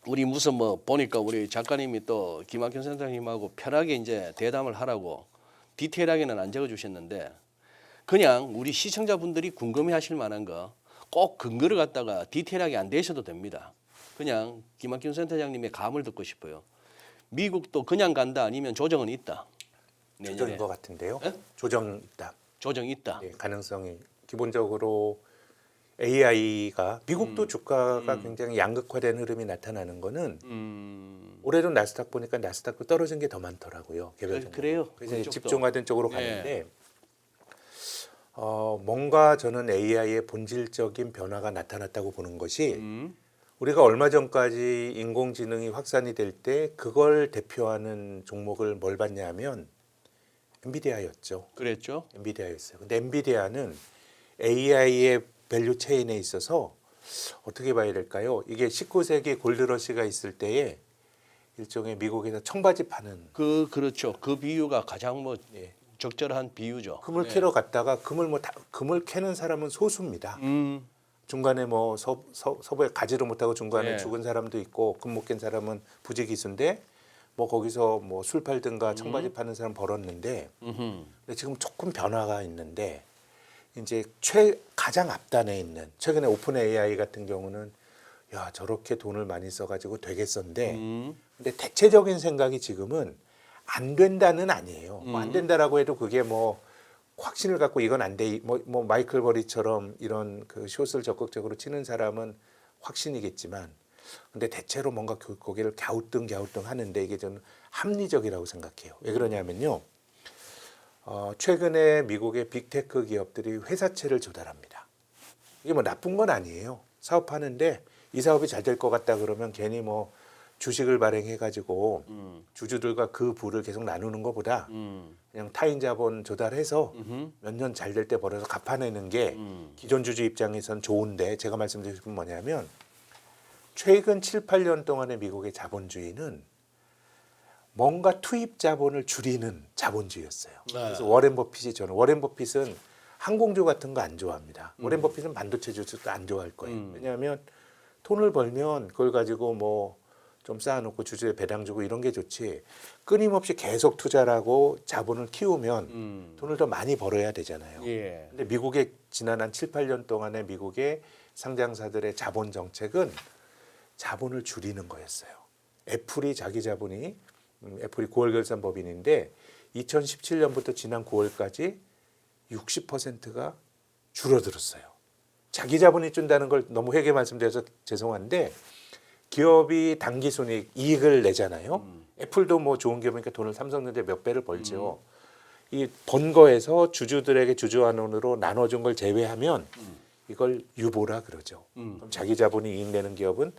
우리 무슨 뭐 보니까 우리 작가님이 또 김학균 센터장님하고 편하게 이제 대담을 하라고 디테일하게는 안 적어주셨는데 그냥 우리 시청자분들이 궁금해하실 만한 거 꼭 근거를 갖다가 디테일하게 안 되셔도 됩니다. 그냥 김학균 센터장님의 감을 듣고 싶어요. 미국도 그냥 간다 아니면 조정은 있다. 조정인 것 같은데요. 예? 조정 있다. 조정이 있다. 예, 가능성이 기본적으로 AI가 미국도 주가가 굉장히 양극화된 흐름이 나타나는 거는 올해도 나스닥 보니까 나스닥도 떨어진 게 더 많더라고요. 개별적으로. 그래요. 그래서 이제 그쪽도. 집중화된 쪽으로 예. 가는데 뭔가 저는 AI의 본질적인 변화가 나타났다고 보는 것이 우리가 얼마 전까지 인공지능이 확산이 될 때 그걸 대표하는 종목을 뭘 봤냐면 엔비디아였죠. 그랬죠. 엔비디아였어요. 근데 엔비디아는 AI의 밸류 체인에 있어서 어떻게 봐야 될까요? 이게 19세기 골드러시가 있을 때에 일종의 미국에서 청바지 파는 그렇죠. 그 비유가 가장 뭐 예, 적절한 비유죠. 금을 네. 캐러 갔다가 금을 캐는 사람은 소수입니다. 중간에 뭐 서부에 가지를 못하고 중간에 네. 죽은 사람도 있고 금 못 캔 사람은 부지기수인데 뭐 거기서 뭐 술 팔든가 청바지 파는 사람 벌었는데 근데 지금 조금 변화가 있는데 이제 가장 앞단에 있는 최근에 오픈 AI 같은 경우는 야 저렇게 돈을 많이 써가지고 되겠었는데 근데 대체적인 생각이 지금은 안 된다는 아니에요. 뭐안 된다라고 해도 그게 뭐 확신을 갖고 이건 안 돼. 뭐 마이클 버리처럼 이런 그 숏을 적극적으로 치는 사람은 확신이겠지만 근데 대체로 뭔가 거기를 갸우뚱 하는데 이게 저는 합리적이라고 생각해요. 왜 그러냐면요. 최근에 미국의 빅테크 기업들이 회사채를 조달합니다. 이게 뭐 나쁜 건 아니에요. 사업하는데 이 사업이 잘 될 것 같다 그러면 괜히 뭐 주식을 발행해가지고 주주들과 그 부를 계속 나누는 것보다 그냥 타인 자본 조달해서 몇 년 잘 될 때 벌어서 갚아내는 게 기존 주주 입장에선 좋은데 제가 말씀드린 건 뭐냐면 최근 7, 8년 동안의 미국의 자본주의는 뭔가 투입 자본을 줄이는 자본주의였어요. 그래서 워렌 버핏은 항공주 같은 거 안 좋아합니다. 워렌 버핏은 반도체 주식도 안 좋아할 거예요. 왜냐하면 돈을 벌면 그걸 가지고 뭐 좀 쌓아놓고 주주에 배당 주고 이런 게 좋지 끊임없이 계속 투자를 하고 자본을 키우면 돈을 더 많이 벌어야 되잖아요. 예. 근데 미국의 지난 한 7, 8년 동안의 미국의 상장사들의 자본 정책은 자본을 줄이는 거였어요. 애플이 자기 자본이 애플이 9월 결산 법인인데 2017년부터 지난 9월까지 60%가 줄어들었어요. 자기 자본이 준다는 걸 너무 회계 말씀드려서 죄송한데 기업이 당기 순이익 이익을 내잖아요. 애플도 뭐 좋은 기업이니까 돈을 삼성전자 몇 배를 벌죠. 이 번 거에서 주주들에게 주주환원으로 나눠준 걸 제외하면 이걸 유보라 그러죠. 그럼 자기 자본이 이익 내는 기업은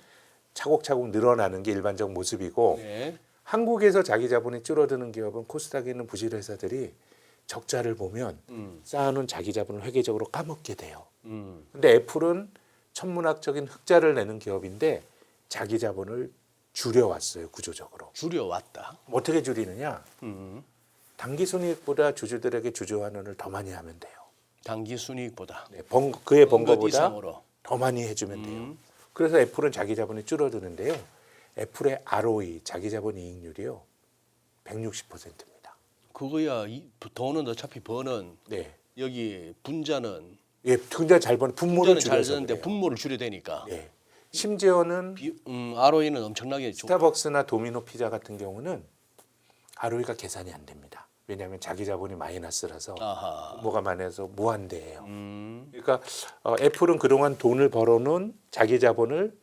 차곡차곡 늘어나는 게 일반적 모습이고 네. 한국에서 자기 자본이 줄어드는 기업은 코스닥에 있는 부실 회사들이 적자를 보면 쌓아놓은 자기 자본을 회계적으로 까먹게 돼요. 근데 애플은 천문학적인 흑자를 내는 기업인데 자기 자본을 줄여왔어요. 구조적으로. 줄여왔다. 어떻게 줄이느냐. 당기 순이익보다 주주들에게 주주환원을 더 많이 하면 돼요. 당기 순이익보다 네, 그의 번 것 거보다 이상으로. 더 많이 해주면 돼요. 그래서 애플은 자기 자본이 줄어드는데요. 애플의 ROE, 자기 자본 이익률이요. 160%입니다. 그거야 돈은 어차피 버는 네. 여기 분자는 예, 굉장히 잘 버는 분모를 분자는 잘 줄여서 되는데 그래요. 분모를 줄여야 되니까 네. 심지어는 ROE는 엄청나게 스타벅스나 도미노 피자 같은 경우는 ROE가 계산이 안 됩니다. 왜냐하면 자기 자본이 마이너스라서 아하. 뭐가 많아서 무한대예요. 그러니까 애플은 그동안 돈을 벌어놓은 자기 자본을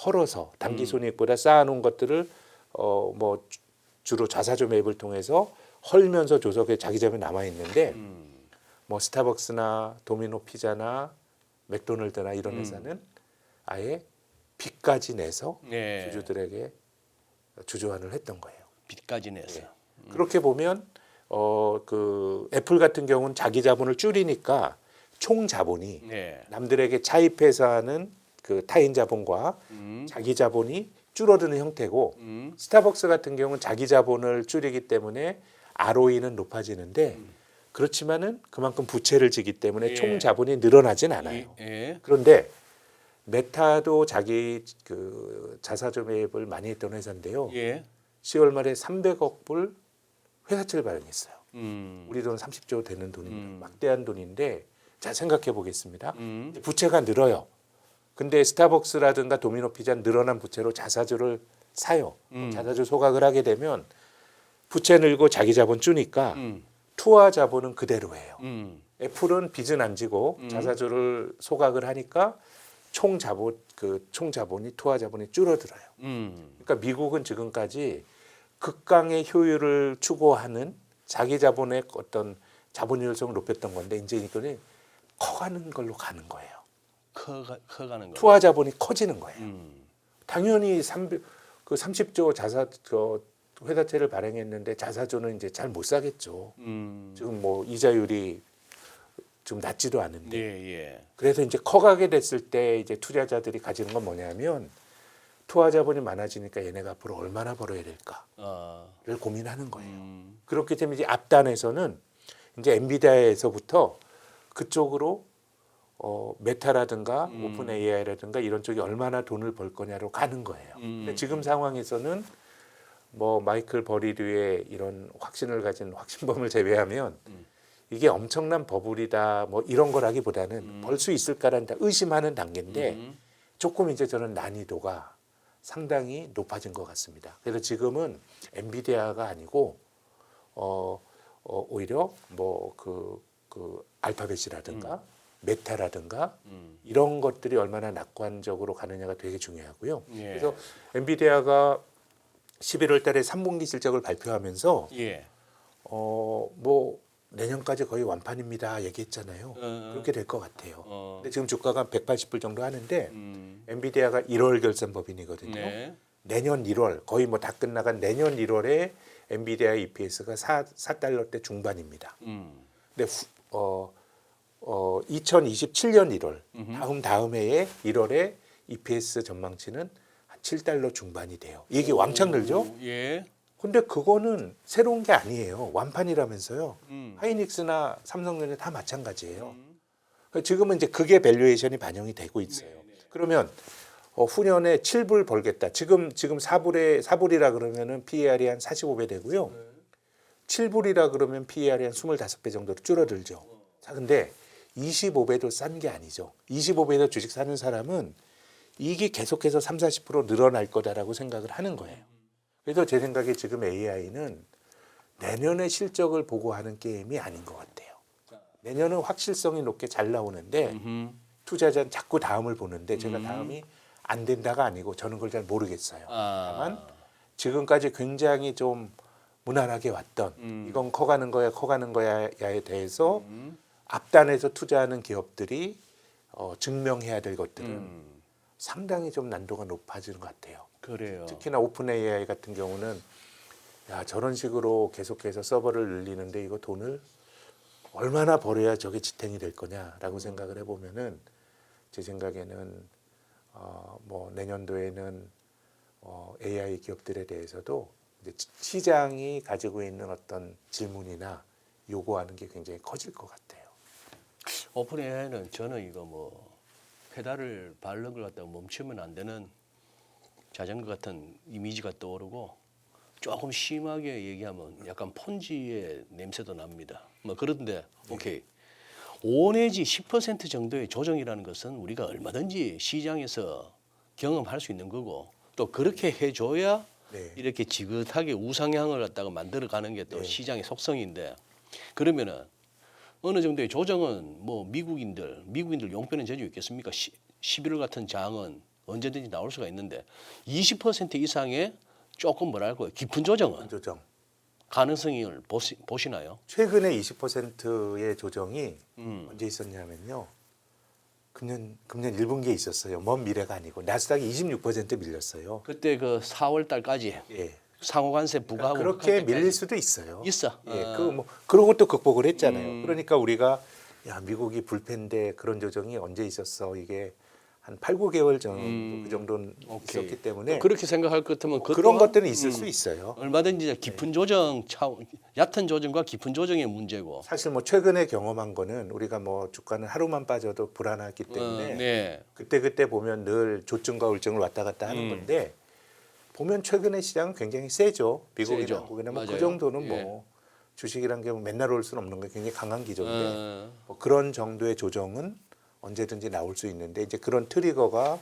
헐어서 당기 순이익보다 쌓아놓은 것들을 뭐 주로 자사주 매입을 통해서 헐면서 조석에 자기 자본이 남아 있는데 뭐 스타벅스나 도미노 피자나 맥도날드나 이런 회사는 아예 빚까지 내서 네. 주주들에게 주주환을 했던 거예요. 빚까지 내서 그렇게 보면 그 애플 같은 경우는 자기 자본을 줄이니까 총 자본이 네. 남들에게 차입해서 하는 그 타인 자본과 자기 자본이 줄어드는 형태고 스타벅스 같은 경우는 자기 자본을 줄이기 때문에 ROE는 높아지는데 그렇지만은 그만큼 부채를 지기 때문에 예. 총 자본이 늘어나진 않아요. 예. 그런데 메타도 자기 그 자사주 매입을 많이 했던 회사인데요. 예. 10월 말에 300억 불 회사채를 발행했어요. 음. 우리 돈 30조 되는 돈입니다. 막대한 돈인데 자 생각해 보겠습니다. 음. 부채가 늘어요. 근데 스타벅스라든가 도미노 피자는 늘어난 부채로 자사주를 사요. 자사주 소각을 하게 되면 부채 늘고 자기 자본 주니까 투하 자본은 그대로예요. 애플은 빚은 안 지고 자사주를 소각을 하니까 총 자본이 투하 자본이 줄어들어요. 그러니까 미국은 지금까지 극강의 효율을 추구하는 자기 자본의 어떤 자본 효율성을 높였던 건데 이제 이거는 커가는 걸로 가는 거예요. 커가는 거. 투하 자본이 커지는 거예요. 당연히 30조 회사채를 발행했는데 자사주는 이제 잘 못 사겠죠. 지금 뭐 이자율이 좀 낮지도 않은데. 예, 예. 그래서 이제 커가게 됐을 때 이제 투자자들이 가지는 건 뭐냐면 투하 자본이 많아지니까 얘네가 앞으로 얼마나 벌어야 될까를 고민하는 거예요. 그렇기 때문에 이제 앞단에서는 이제 엔비디아에서부터 그쪽으로 메타라든가 오픈 AI라든가 이런 쪽이 얼마나 돈을 벌 거냐로 가는 거예요. 근데 지금 상황에서는 뭐 마이클 버리류의 이런 확신을 가진 확신범을 제외하면 이게 엄청난 버블이다 뭐 이런 거라기보다는 벌 수 있을까라는 의심하는 단계인데 조금 이제 저는 난이도가 상당히 높아진 것 같습니다. 그래서 지금은 엔비디아가 아니고 오히려 뭐 그 알파벳이라든가 메타라든가 이런 것들이 얼마나 낙관적으로 가느냐가 되게 중요하고요. 예. 그래서 엔비디아가 11월 달에 3분기 실적을 발표하면서 예. 뭐 내년까지 거의 완판입니다 얘기했잖아요. 그렇게 될 것 같아요. 근데 지금 주가가 180불 정도 하는데 엔비디아가 1월 결산 법인이거든요. 네. 내년 1월 거의 뭐 다 끝나간 내년 1월에 엔비디아 EPS가 4달러대 중반입니다. 근데 2027년 1월 다음 해에 1월에 EPS 전망치는 한 7달러 중반이 돼요. 이게 왕창 늘죠? 예. 근데 그거는 새로운 게 아니에요. 완판이라면서요. 하이닉스나 삼성전자 다 마찬가지예요. 지금은 이제 그게 밸류에이션이 반영이 되고 있어요. 그러면 후년에 7불 벌겠다. 지금 4불이라 그러면은 PER이 한 45배 되고요. 7불이라 그러면 PER이 한 25배 정도로 줄어들죠. 자, 근데 25배도 싼 게 아니죠. 25배에서 주식 사는 사람은 이게 계속해서 30-40% 늘어날 거다라고 생각을 하는 거예요. 그래서 제 생각에 지금 AI는 내년의 실적을 보고 하는 게임이 아닌 것 같아요. 내년은 확실성이 높게 잘 나오는데 투자자는 자꾸 다음을 보는데 제가 다음이 안 된다가 아니고 저는 그걸 잘 모르겠어요. 다만 지금까지 굉장히 좀 무난하게 왔던 이건 커가는 거야에 대해서 앞단에서 투자하는 기업들이 증명해야 될 것들은 상당히 좀 난도가 높아지는 것 같아요. 그래요. 특히나 오픈 AI 같은 경우는 야 저런 식으로 계속해서 서버를 늘리는데 이거 돈을 얼마나 벌어야 저게 지탱이 될 거냐라고 생각을 해보면은 제 생각에는 뭐 내년도에는 AI 기업들에 대해서도 이제 시장이 가지고 있는 어떤 질문이나 요구하는 게 굉장히 커질 것 같아요. 오픈 AI는 저는 이거 뭐 페달을 밟는 걸 갖다가 멈추면 안 되는 자전거 같은 이미지가 떠오르고 조금 심하게 얘기하면 약간 폰지의 냄새도 납니다. 뭐 그런데 오케이. 5 내지 10% 정도의 조정이라는 것은 우리가 얼마든지 시장에서 경험할 수 있는 거고 또 그렇게 해줘야 네. 이렇게 지긋하게 우상향을 갖다가 만들어가는 게 또 시장의 속성인데 그러면은 어느 정도의 조정은 뭐 미국인들 용변은 재주 있겠습니까? 11월 같은 장은 언제든지 나올 수가 있는데 20% 이상의 조금 뭐랄까요 깊은 조정은 조정. 가능성을 보시나요? 최근에 20%의 조정이 언제 있었냐면요. 금년 1분기에 있었어요. 먼 미래가 아니고 나스닥이 26% 밀렸어요. 그때 그 4월 달까지 예. 상호관세 부과하고 그렇게 밀릴 수도 있어요. 있어. 예, 그런 것도 극복을 했잖아요. 그러니까 우리가 야 미국이 불패인데 그런 조정이 언제 있었어? 이게 한 8-9개월 정도 그 정도는 오케이. 있었기 때문에 그렇게 생각할 것 같으면 그 그런 또한, 것들은 있을 수 있어요. 얼마든지 깊은 조정, 얕은 조정과 깊은 조정의 문제고. 사실 뭐 최근에 경험한 거는 우리가 뭐 주가는 하루만 빠져도 불안하기 때문에 네. 그때 보면 늘 조증과 울증을 왔다 갔다 하는 건데 보면 최근에 시장은 굉장히 세죠. 미국이나 세죠. 한국이나 뭐 그 맞아요. 정도는 예. 뭐 주식이란 게 맨날 올 수는 없는 게 굉장히 강한 기조인데 어, 뭐 그런 정도의 조정은 언제든지 나올 수 있는데 이제 그런 트리거가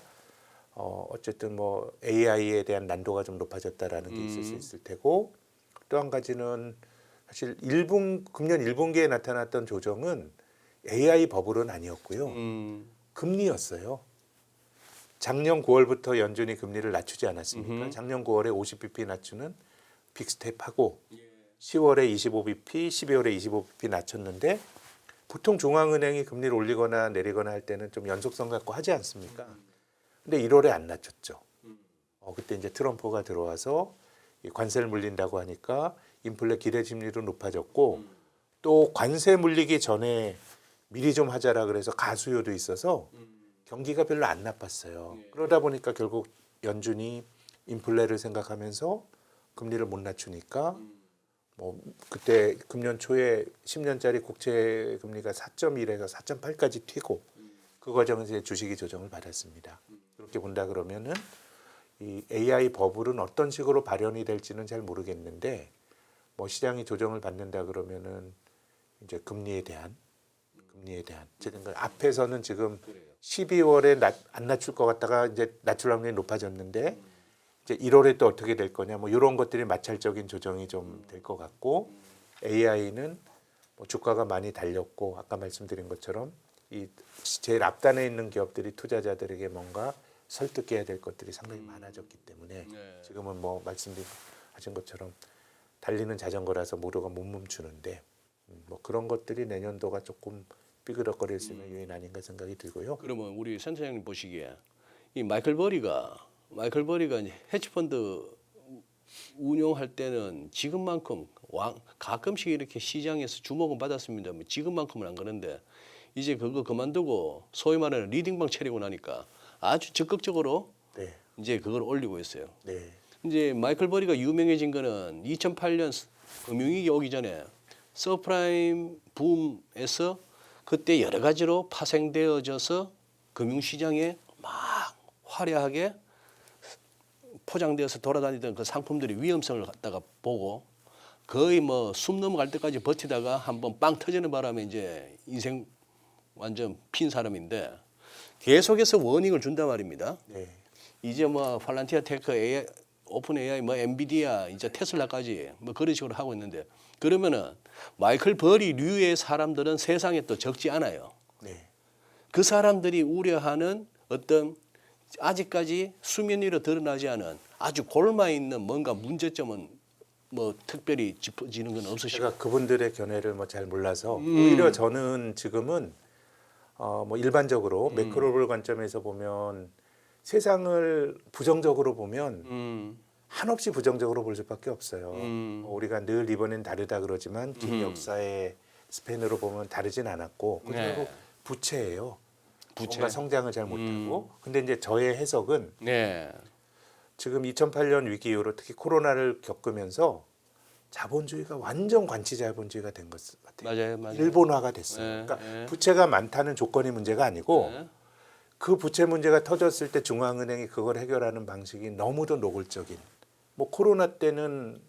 어쨌든 뭐 AI에 대한 난도가 좀 높아졌다라는 게 있을 수 있을 테고 또 한 가지는 사실 금년 1분기에 나타났던 조정은 AI 버블은 아니었고요. 금리였어요. 작년 9월부터 연준이 금리를 낮추지 않았습니까? 작년 9월에 50bp 낮추는 빅스텝하고 10월에 25bp, 12월에 25bp 낮췄는데 보통 중앙은행이 금리를 올리거나 내리거나 할 때는 좀 연속성 갖고 하지 않습니까? 근데 1월에 안 낮췄죠. 그때 이제 트럼프가 들어와서 이 관세를 물린다고 하니까 인플레 기대 심리도 높아졌고 또 관세 물리기 전에 미리 좀 하자라 그래서 가수요도 있어서 경기가 별로 안 나빴어요. 그러다 보니까 결국 연준이 인플레를 생각하면서 금리를 못 낮추니까 뭐 그때 금년 초에 10년짜리 국채 금리가 4.1에서 4.8까지 튀고 그 과정에서 이제 주식이 조정을 받았습니다. 그렇게 본다 그러면은 이 AI 버블은 어떤 식으로 발현이 될지는 잘 모르겠는데 뭐 시장이 조정을 받는다 그러면은 이제 금리에 대한 지금 앞에서는 지금 12월에 안 낮출 것 같다가 이제 낮출 확률이 높아졌는데 이제 1월에 또 어떻게 될 거냐 뭐 이런 것들이 마찰적인 조정이 좀 될 것 같고 AI는 뭐 주가가 많이 달렸고 아까 말씀드린 것처럼 이 제일 앞단에 있는 기업들이 투자자들에게 뭔가 설득해야 될 것들이 상당히 많아졌기 때문에 지금은 뭐 말씀하신 것처럼 달리는 자전거라서 모두가 못 멈추는데 뭐 그런 것들이 내년도가 조금 삐그덕거릴 수 있는 요인 아닌가 생각이 들고요. 그러면 우리 센터장님 보시기에 이 마이클 버리가 이제 헤지펀드 운용할 때는 지금만큼 가끔씩 이렇게 시장에서 주목은 받았습니다. 뭐 지금만큼은 안 그런데 이제 그거 그만두고 소위 말하는 리딩방 차리고 나니까 아주 적극적으로 네, 이제 그걸 올리고 있어요. 네, 이제 마이클 버리가 유명해진 거는 2008년 금융위기 오기 전에 서프라임 붐에서 그때 여러 가지로 파생되어져서 금융시장에 막 화려하게 포장되어서 돌아다니던 그 상품들이 위험성을 갖다가 보고 거의 뭐 숨 넘어갈 때까지 버티다가 한번 빵 터지는 바람에 이제 인생 완전 핀 사람인데 계속해서 워닝을 준단 말입니다. 네, 이제 뭐 팔란티아 테크, AI, 오픈 AI, 뭐 엔비디아, 이제 테슬라까지 뭐 그런 식으로 하고 있는데 그러면은 마이클 버리류의 사람들은 세상에 또 적지 않아요. 네, 그 사람들이 우려하는 어떤 아직까지 수면 위로 드러나지 않은 아주 골마 있는 뭔가 문제점은 뭐 특별히 짚어지는 건 없으시고. 제가 그분들의 견해를 뭐 잘 몰라서 오히려 저는 지금은 뭐 일반적으로 매크로볼 관점에서 보면 세상을 부정적으로 보면 한없이 부정적으로 볼 수밖에 없어요. 우리가 늘 이번엔 다르다 그러지만 긴 역사의 스팬으로 보면 다르진 않았고 그리고 네. 부채예요. 부채. 뭔가 성장을 잘 못하고 근데 이제 저의 해석은 네. 지금 2008년 위기 이후로 특히 코로나를 겪으면서 자본주의가 완전 관치 자본주의가 된 것 같아요. 맞아요. 일본화가 됐어요. 네, 그러니까 네. 부채가 많다는 조건이 문제가 아니고 네. 그 부채 문제가 터졌을 때 중앙은행이 그걸 해결하는 방식이 너무도 노골적인. 뭐 코로나 때는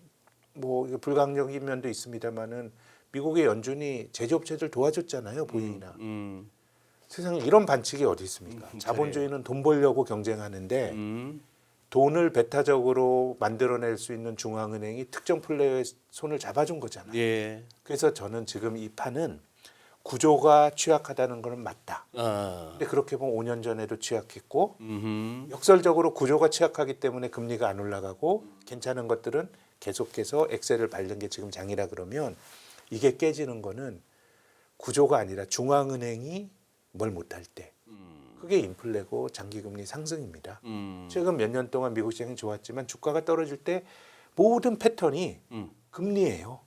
뭐 이게 불가항력인 면도 있습니다만은 미국의 연준이 제조업체들 도와줬잖아요, 보잉이나. 세상에 이런 반칙이 어디 있습니까? 자본주의는 돈 벌려고 경쟁하는데 돈을 배타적으로 만들어낼 수 있는 중앙은행이 특정 플레이어의 손을 잡아준 거잖아요. 예. 그래서 저는 지금 이 판은 구조가 취약하다는 것은 맞다. 아. 근데 그렇게 보면 5년 전에도 취약했고 음. 역설적으로 구조가 취약하기 때문에 금리가 안 올라가고 괜찮은 것들은 계속해서 엑셀을 밟는 게 지금 장이라 그러면 이게 깨지는 거는 구조가 아니라 중앙은행이 뭘 못할 때 그게 인플레고 장기금리 상승입니다. 최근 몇 년 동안 미국 시장이 좋았지만 주가가 떨어질 때 모든 패턴이 금리예요.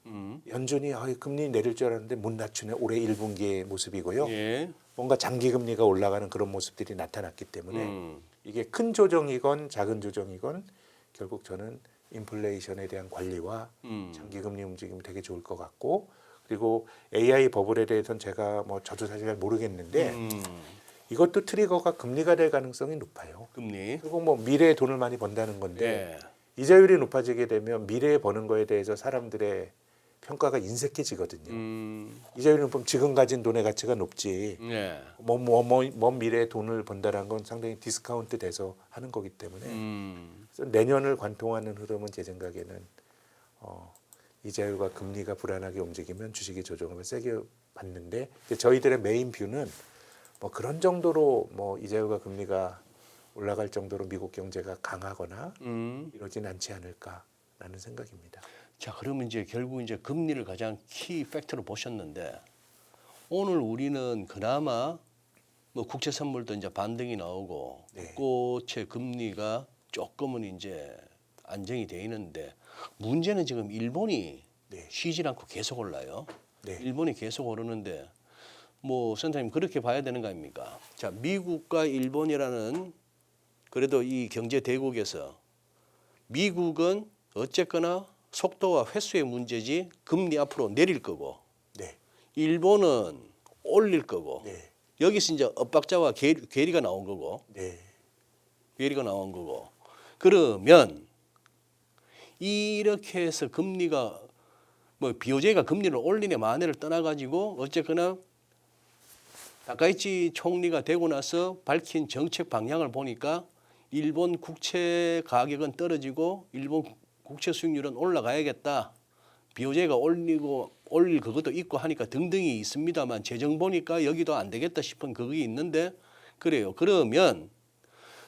연준이 금리 내릴 줄 알았는데 못 낮추네. 올해 1분기의 모습이고요. 예. 뭔가 장기금리가 올라가는 그런 모습들이 나타났기 때문에 이게 큰 조정이건 작은 조정이건 결국 저는 인플레이션에 대한 관리와 장기금리 움직임이 되게 좋을 것 같고 그리고 AI 버블에 대해서는 제가 뭐 저도 사실 잘 모르겠는데 이것도 트리거가 금리가 될 가능성이 높아요. 금리. 그리고 뭐 미래에 돈을 많이 번다는 건데 예. 이자율이 높아지게 되면 미래에 버는 거에 대해서 사람들의 평가가 인색해지거든요. 이자율이 높으면 지금 가진 돈의 가치가 높지. 예. 먼 미래에 돈을 번다는 건 상당히 디스카운트 돼서 하는 거기 때문에 그래서 내년을 관통하는 흐름은 제 생각에는 이자율과 금리가 불안하게 움직이면 주식이 조정을 세게 받는데 저희들의 메인 뷰는 뭐 그런 정도로 뭐 이자율과 금리가 올라갈 정도로 미국 경제가 강하거나 이러진 않지 않을까라는 생각입니다. 자, 그러면 이제 결국 이제 금리를 가장 키 팩터로 보셨는데 오늘 우리는 그나마 뭐 국채 선물도 이제 반등이 나오고 네. 꽃의 금리가 조금은 이제 안정이 돼 있는데 문제는 지금 일본이 네. 쉬질 않고 계속 올라요. 네. 일본이 계속 오르는데 뭐 선생님 그렇게 봐야 되는 거 아닙니까? 자, 미국과 일본이라는 그래도 이 경제 대국에서 미국은 어쨌거나 속도와 횟수의 문제지 금리 앞으로 내릴 거고 네. 일본은 올릴 거고 네. 여기서 이제 엇박자와 괴리가 나온 거고 네. 괴리가 나온 거고 그러면 이렇게 해서 금리가 뭐 BOJ가 금리를 올리네 마네를 떠나가지고 어쨌거나 다카이치 총리가 되고 나서 밝힌 정책 방향을 보니까 일본 국채 가격은 떨어지고 일본 국채 수익률은 올라가야겠다. BOJ가 올릴 그것도 있고 하니까 등등이 있습니다만 재정 보니까 여기도 안 되겠다 싶은 그게 있는데 그래요. 그러면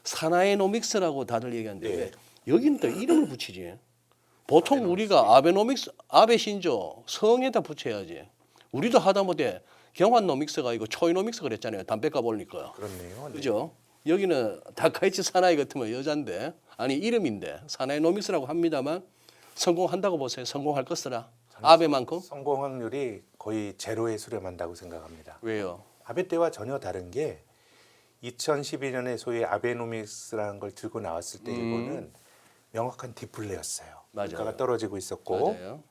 사나이노믹스라고 다들 얘기하는데 네. 왜 여기는 또 이름을 붙이지? 보통 우리가 아베노믹스, 아베 신조 성에다 붙여야지. 우리도 하다못해 경환노믹스가 아니고 초이노믹스 그랬잖아요. 담배값 올리니까. 그렇네요. 네. 그죠? 여기는 다카이치 사나이 같으면 여잔데 아니 이름인데 사나이노믹스라고 합니다만 성공한다고 보세요. 성공할 것이라. 아베만큼? 성공 확률이 거의 제로에 수렴한다고 생각합니다. 왜요? 아베 때와 전혀 다른 게 2012년에 소위 아베노믹스라는 걸 들고 나왔을 때 일본은 명확한 디플레였어요. 맞아요. 물가가 떨어지고 있었고 맞아요.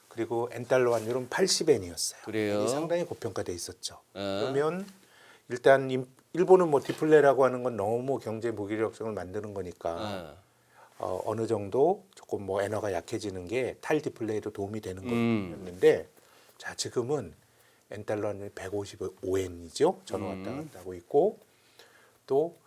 그리고 엔달러 환율은 80엔이었어요. 그래요. 상당히 고평가돼 있었죠. 어. 그러면 일단 일본은 뭐 디플레라고 하는 건 너무 경제 무기력성을 만드는 거니까 어느 정도 조금 뭐 엔화가 약해지는 게 탈디플레이로 도움이 되는 거였는데 자 지금은 엔달러 환율이 155엔이죠. 전후 왔다 갔다 하고 있고 또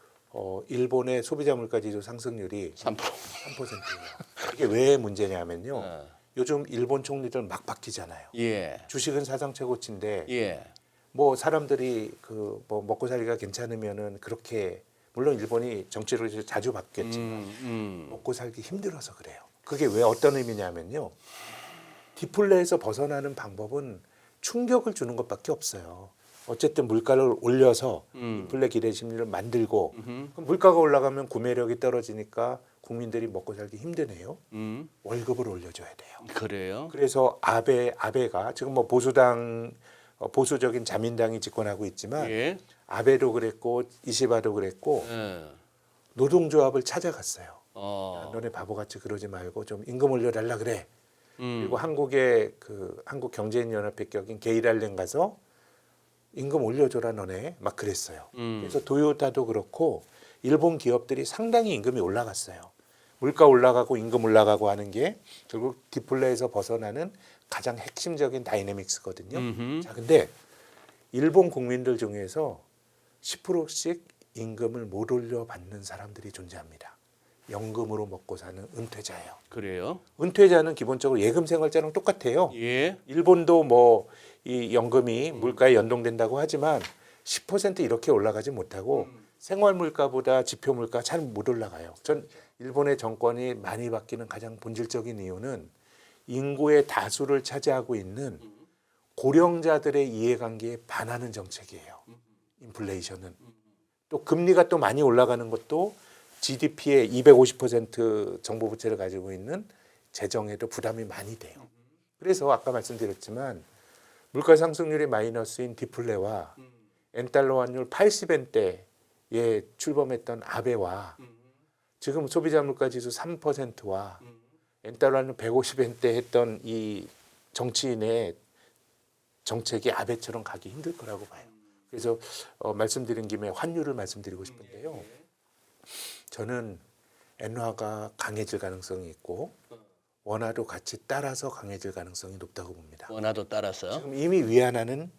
일본의 소비자 물가지수 상승률이 3%. 3%예요. 이게 왜 문제냐면요. 요즘 일본 총리들 막 바뀌잖아요. 예. 주식은 사상 최고치인데 예. 뭐 사람들이 그 뭐 먹고 살기가 괜찮으면은 그렇게 물론 일본이 정치를 자주 바뀌었지만 먹고 살기 힘들어서 그래요. 그게 왜 어떤 의미냐면요. 디플레에서 벗어나는 방법은 충격을 주는 것밖에 없어요. 어쨌든 물가를 올려서 인플레 기대 심리를 만들고 그럼 물가가 올라가면 구매력이 떨어지니까 국민들이 먹고 살기 힘드네요. 월급을 올려줘야 돼요. 그래요? 그래서 아베가 지금 뭐 보수당 보수적인 자민당이 집권하고 있지만 예. 아베도 그랬고 이시바도 그랬고 예. 노동조합을 찾아갔어요. 어. 너네 바보같이 그러지 말고 좀 임금 올려달라 그래. 그리고 한국의 그 한국 경제인 연합회 격인 게이랄렌 가서 임금 올려줘라 너네 막 그랬어요. 그래서 도요타도 그렇고 일본 기업들이 상당히 임금이 올라갔어요. 물가 올라가고 임금 올라가고 하는 게 결국 디플레에서 벗어나는 가장 핵심적인 다이내믹스거든요. 자, 근데 일본 국민들 중에서 10%씩 임금을 못 올려 받는 사람들이 존재합니다. 연금으로 먹고 사는 은퇴자예요. 그래요? 은퇴자는 기본적으로 예금 생활자랑 똑같아요. 예. 일본도 뭐 이 연금이 물가에 연동된다고 하지만 10% 이렇게 올라가지 못하고 생활 물가보다 지표 물가 잘 못 올라가요. 전 일본의 정권이 많이 바뀌는 가장 본질적인 이유는 인구의 다수를 차지하고 있는 고령자들의 이해관계에 반하는 정책이에요. 인플레이션은. 또 금리가 또 많이 올라가는 것도 GDP의 250% 정부 부채를 가지고 있는 재정에도 부담이 많이 돼요. 그래서 아까 말씀드렸지만 물가 상승률이 마이너스인 디플레와 엔달러 환율 80엔대에 출범했던 아베와 지금 소비자 물가 지수 3%와 엔달러 환율 150엔대 했던 이 정치인의 정책이 아베처럼 가기 힘들 거라고 봐요. 그래서 말씀드린 김에 환율을 말씀드리고 싶은데요. 저는 엔화가 강해질 가능성이 있고 원화도 같이 따라서 강해질 가능성이 높다고 봅니다. 원화도 따라서. 지금 이미 위안화는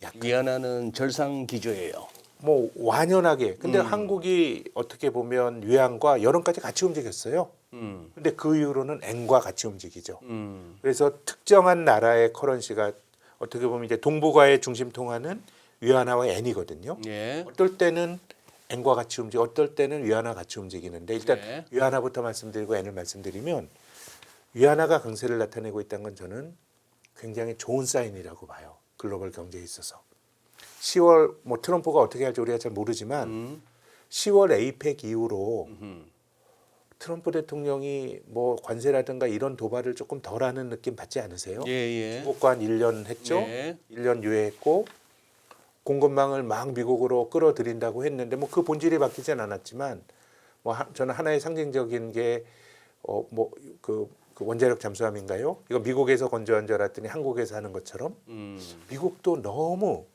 약간 위안화는 절상 기조예요. 뭐 완연하게. 근데 한국이 어떻게 보면 위안과 여론까지 같이 움직였어요. 근데 그 이후로는 엔과 같이 움직이죠. 그래서 특정한 나라의 커런시가 어떻게 보면 이제 동북아의 중심 통화는 위안화와 엔이거든요. 예. 어떨 때는 엔과 같이 움직이고 어떨 때는 위안화 같이 움직이는데 일단 네. 위안화부터 말씀드리고 엔을 말씀드리면 위안화가 강세를 나타내고 있다는 건 저는 굉장히 좋은 사인이라고 봐요. 글로벌 경제에 있어서. 10월 뭐 트럼프가 어떻게 할지 우리가 잘 모르지만 10월 에이펙 이후로 트럼프 대통령이 뭐 관세라든가 이런 도발을 조금 덜하는 느낌 받지 않으세요? 예, 예. 중국과 한 1년 했죠. 예. 1년 유예했고 공급망을 막 미국으로 끌어들인다고 했는데 뭐 그 본질이 바뀌진 않았지만 뭐 저는 하나의 상징적인 게 뭐 그 그 원자력 잠수함인가요? 이거 미국에서 건조한 줄 알았더니 한국에서 하는 것처럼 미국도 너무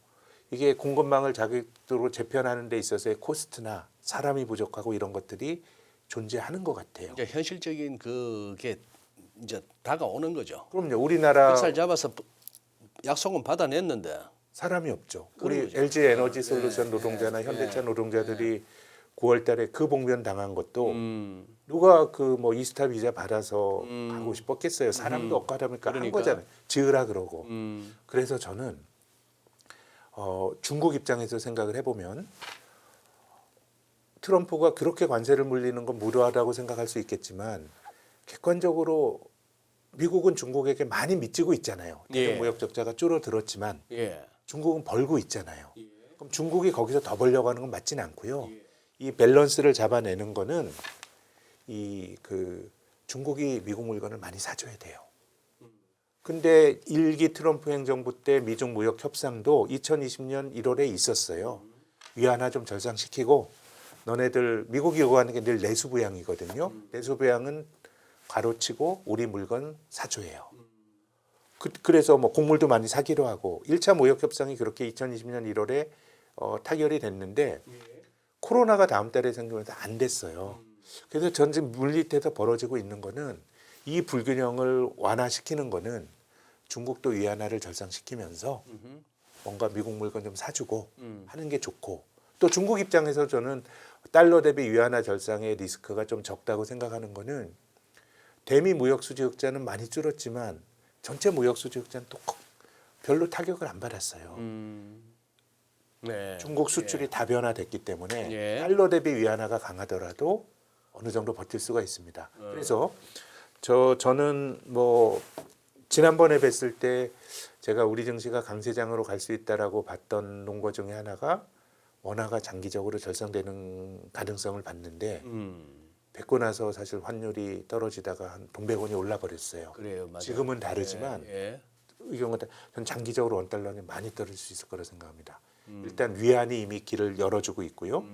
이게 공급망을 자기들로 재편하는 데 있어서의 코스트나 사람이 부족하고 이런 것들이 존재하는 것 같아요. 이제 현실적인 그게 이제 다가오는 거죠. 그럼요. 우리나라 빅살 잡아서 약속은 받아냈는데 사람이 없죠. 그런 우리 거죠. LG 에너지 솔루션 노동자나 예, 현대차 예, 노동자들이 9월 달에 그 봉변 당한 것도 음, 누가 그 뭐 이스타 비자 받아서 가고 싶었겠어요. 사람도 없고 하다 보니까 한 그러니까. 거잖아요. 지으라 그러고. 음, 그래서 저는 중국 입장에서 생각을 해보면 트럼프가 그렇게 관세를 물리는 건 무료하다고 생각할 수 있겠지만 객관적으로 미국은 중국에게 많이 미치고 있잖아요. 대중 예. 무역 적자가 줄어들었지만 예. 중국은 벌고 있잖아요. 그럼 중국이 거기서 더 벌려고 하는 건 맞지는 않고요. 이 밸런스를 잡아내는 거는 이 그 중국이 미국 물건을 많이 사줘야 돼요. 근데 1기 트럼프 행정부 때 미중 무역 협상도 2020년 1월에 있었어요. 위안화 좀 절상시키고 너네들 미국이 요구하는 게 늘 내수부양이거든요. 내수부양은 가로치고 우리 물건 사줘요. 그래서 뭐 곡물도 많이 사기로 하고 1차 무역 협상이 그렇게 2020년 1월에 타결이 됐는데 코로나가 다음 달에 생기면서 안 됐어요. 그래서 전 지금 물밑에서 벌어지고 있는 거는 이 불균형을 완화시키는 거는 중국도 위안화를 절상시키면서 뭔가 미국 물건 좀 사주고 하는 게 좋고 또 중국 입장에서 저는 달러 대비 위안화 절상의 리스크가 좀 적다고 생각하는 거는 대미 무역 수지 흑자는 많이 줄었지만 전체 무역 수지 흑자는 또 별로 타격을 안 받았어요. 네. 중국 수출이 다변화됐기 때문에 예. 달러 대비 위안화가 강하더라도 어느 정도 버틸 수가 있습니다. 그래서 저는 뭐 지난번에 뵀을 때 제가 우리 증시가 강세장으로 갈 수 있다라고 봤던 논거 중에 하나가 원화가 장기적으로 절상되는 가능성을 봤는데 뵙고 나서 사실 환율이 떨어지다가 한 동백원이 올라 버렸어요. 그래요, 맞아요. 지금은 다르지만 예. 의견은 전 장기적으로 원달러는 많이 떨어질 수 있을 거라 생각합니다. 일단 위안이 이미 길을 열어주고 있고요.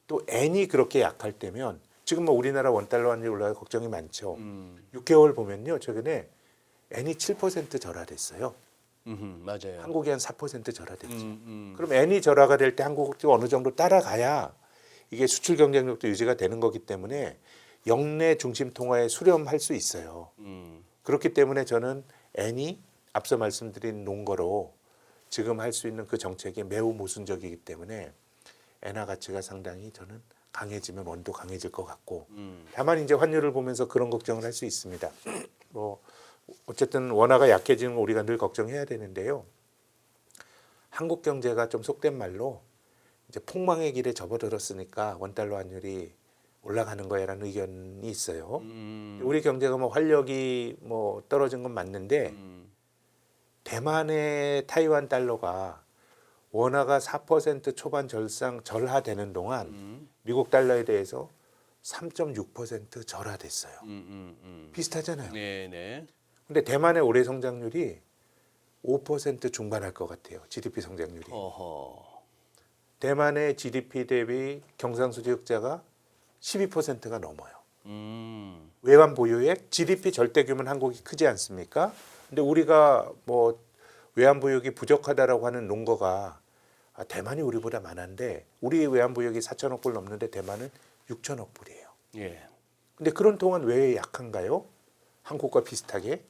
또 엔이 그렇게 약할 때면 지금 뭐 우리나라 원달러 환율이 올라가 걱정이 많죠. 6개월 보면요, 최근에 엔이 7% 절하됐어요. 맞아요. 한국이 한 4% 절하됐죠. 그럼 엔이 절하가 될 때 한국도 어느 정도 따라가야 이게 수출 경쟁력도 유지가 되는 거기 때문에 역내 중심 통화에 수렴할 수 있어요. 그렇기 때문에 저는 엔이 앞서 말씀드린 논거로 지금 할 수 있는 그 정책이 매우 모순적이기 때문에 엔화 가치가 상당히 저는 강해지면 원도 강해질 것 같고 다만 이제 환율을 보면서 그런 걱정을 할 수 있습니다. 뭐 어쨌든 원화가 약해지는 거 우리가 늘 걱정해야 되는데요. 한국 경제가 좀 속된 말로 이제 폭망의 길에 접어들었으니까 원달러 환율이 올라가는 거야라는 의견이 있어요. 우리 경제가 뭐 활력이 뭐 떨어진 건 맞는데 대만의 타이완 달러가 원화가 4% 초반 절하되는 동안 미국 달러에 대해서 3.6% 절하됐어요. 비슷하잖아요. 네, 네. 근데 대만의 올해 성장률이 5% 중반할 것 같아요. GDP 성장률이. 어허. 대만의 GDP 대비 경상수지 흑자가 12%가 넘어요. 외환 보유액, GDP 절대 규모는 한국이 크지 않습니까? 근데 우리가 뭐 외환 보유액이 부족하다라고 하는 논거가 대만이 우리보다 많은데 우리 외환 보유액이 4천억 불 넘는데 대만은 6천억 불이에요. 예. 근데 그런 동안 왜 약한가요? 한국과 비슷하게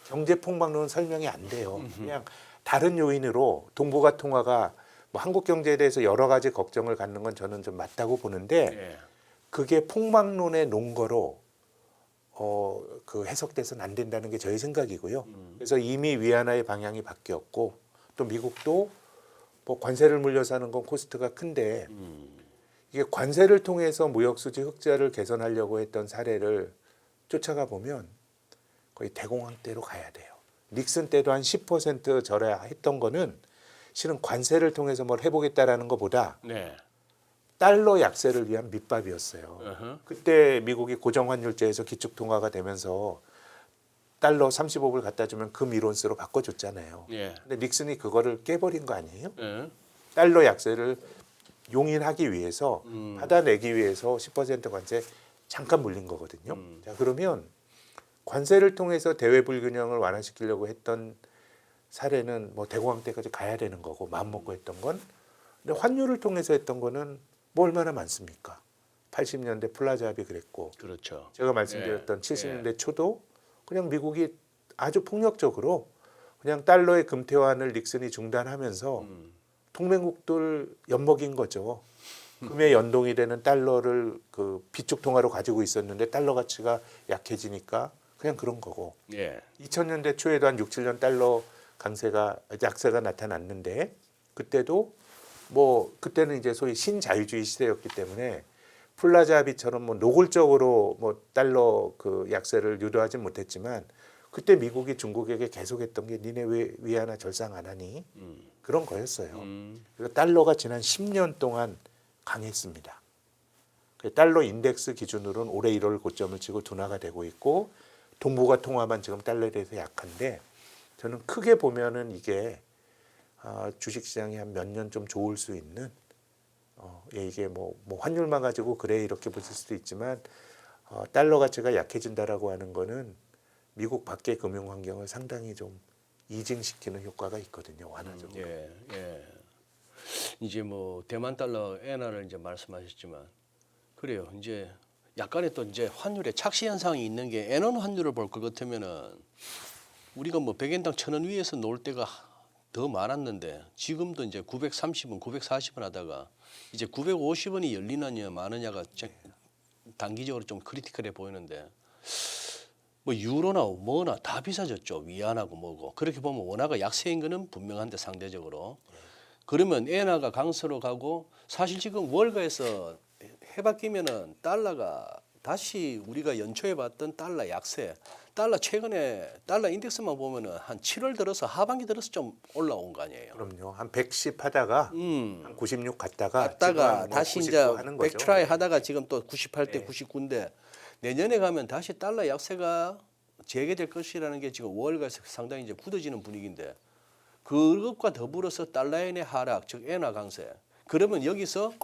경제 폭망론은 설명이 안 돼요. 그냥 다른 요인으로 동북아 통화가 뭐 한국 경제에 대해서 여러 가지 걱정을 갖는 건 저는 좀 맞다고 보는데 예. 그게 폭망론의 논거로 그 해석돼서는 안 된다는 게 저의 생각이고요. 그래서 이미 위안화의 방향이 바뀌었고 또 미국도 뭐 관세를 물려서 하는 건 코스트가 큰데 이게 관세를 통해서 무역수지 흑자를 개선하려고 했던 사례를 쫓아가 보면 거의 대공황 때로 가야 돼요. 닉슨 때도 한 10% 절하했던 거는 실은 관세를 통해서 뭘 해보겠다라는 것보다 네. 달러 약세를 위한 밑밥이었어요. 어허. 그때 미국이 고정환율제에서 기축통화가 되면서 달러 35불 갖다 주면 금 이론스로 바꿔줬잖아요. 예. 근데 닉슨이 그거를 깨버린 거 아니에요? 예. 달러 약세를 용인하기 위해서 받아내기 위해서 10% 관세 잠깐 물린 거거든요. 자 그러면 관세를 통해서 대외 불균형을 완화시키려고 했던 사례는 뭐 대공황 때까지 가야 되는 거고 마음 먹고 했던 건, 근데 환율을 통해서 했던 거는 뭐 얼마나 많습니까? 80년대 플라자 합의 그랬고, 그렇죠. 제가 말씀드렸던 예, 70년대 초도 그냥 미국이 아주 폭력적으로 그냥 달러의 금태환을 닉슨이 중단하면서 동맹국들 엿먹인 거죠. 금의 연동이 되는 달러를 그 비축 통화로 가지고 있었는데 달러 가치가 약해지니까 그냥 그런 거고. 예. 2000년대 초에도 한 6, 7년 달러 강세가 약세가 나타났는데 그때도 뭐 그때는 이제 소위 신자유주의 시대였기 때문에 플라자 합의처럼 뭐 노골적으로 뭐 달러 그 약세를 유도하지 못했지만 그때 미국이 중국에게 계속했던 게 니네 왜 위안화 절상 안 하니 그런 거였어요. 그래서 달러가 지난 10년 동안 강했습니다. 그 달러 인덱스 기준으로는 올해 1월 고점을 치고 둔화가 되고 있고 동북아 통화만 지금 달러에 대해서 약한데 저는 크게 보면은 이게 주식시장이 한 몇 년 좀 좋을 수 있는 이게 뭐 환율만 가지고 그래 이렇게 보실 수도 있지만 달러 가치가 약해진다라고 하는 거는 미국 밖의 금융 환경을 상당히 좀 이징시키는 효과가 있거든요. 완화적으로. 예, 예. 이제 뭐 대만 달러 엔화를 이제 말씀하셨지만 그래요. 이제 약간의 또 이제 환율에 착시 현상이 있는 게 엔원 환율을 볼 것 같으면은 우리가 뭐 100엔당 1,000원 위에서 놓을 때가 더 많았는데 지금도 이제 930원, 940원 하다가 이제 950원이 열리느냐 마느냐가 단기적으로 좀 크리티컬해 보이는데 뭐 유로나 뭐나 다 비싸졌죠. 위안하고 뭐고. 그렇게 보면 원화가 약세인 거는 분명한데 상대적으로. 그러면 엔화가 강세로 가고 사실 지금 월가에서 해바뀌면은 달러가 다시 우리가 연초에 봤던 달러 약세, 달러 최근에 달러 인덱스만 보면은 한 7월 들어서 하반기 들어서 좀 올라온 거 아니에요. 그럼요. 한 110 하다가 한 96 갔다가 갔다가 지금 다시 99 이제 하는 거죠. 백트라이 네. 하다가 지금 또 98대 네. 99인데 내년에 가면 다시 달러 약세가 재개될 것이라는 게 지금 5월가에서 상당히 이제 굳어지는 분위기인데 그것과 더불어서 달러엔의 하락, 즉 엔화 강세. 그러면 여기서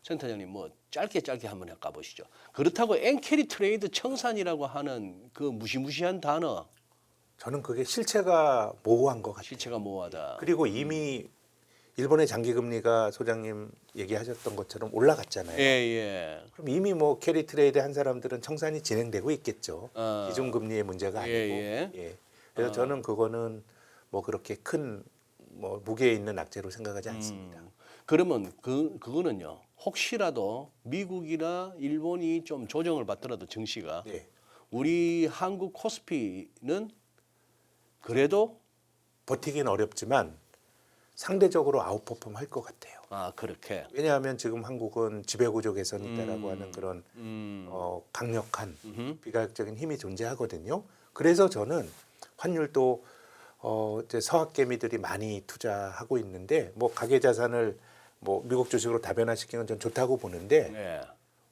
센터장님 뭐 짧게 한번 가보시죠. 그렇다고 엔캐리 트레이드 청산이라고 하는 그 무시무시한 단어 저는 그게 실체가 모호한 것 같아요. 실체가 모호하다. 그리고 이미 일본의 장기 금리가 소장님 얘기하셨던 것처럼 올라갔잖아요. 예. 그럼 이미 뭐 캐리 트레이드 한 사람들은 청산이 진행되고 있겠죠. 기준 금리의 문제가 아니고. 예. 그래서 저는 그거는 뭐 그렇게 큰 뭐 무게에 있는 악재로 생각하지 않습니다. 그러면 그거는요. 혹시라도 미국이나 일본이 좀 조정을 받더라도 증시가 네. 우리 한국 코스피는 그래도 버티긴 어렵지만 상대적으로 아웃퍼폼 할 것 같아요. 그렇게. 왜냐하면 지금 한국은 지배구조 개선이 있다라고 하는 그런 강력한 비가역적인 힘이 존재하거든요. 그래서 저는 환율도 이제 서학개미들이 많이 투자하고 있는데 뭐 가계자산을 뭐 미국 주식으로 다변화시키는 건 전 좋다고 보는데 네.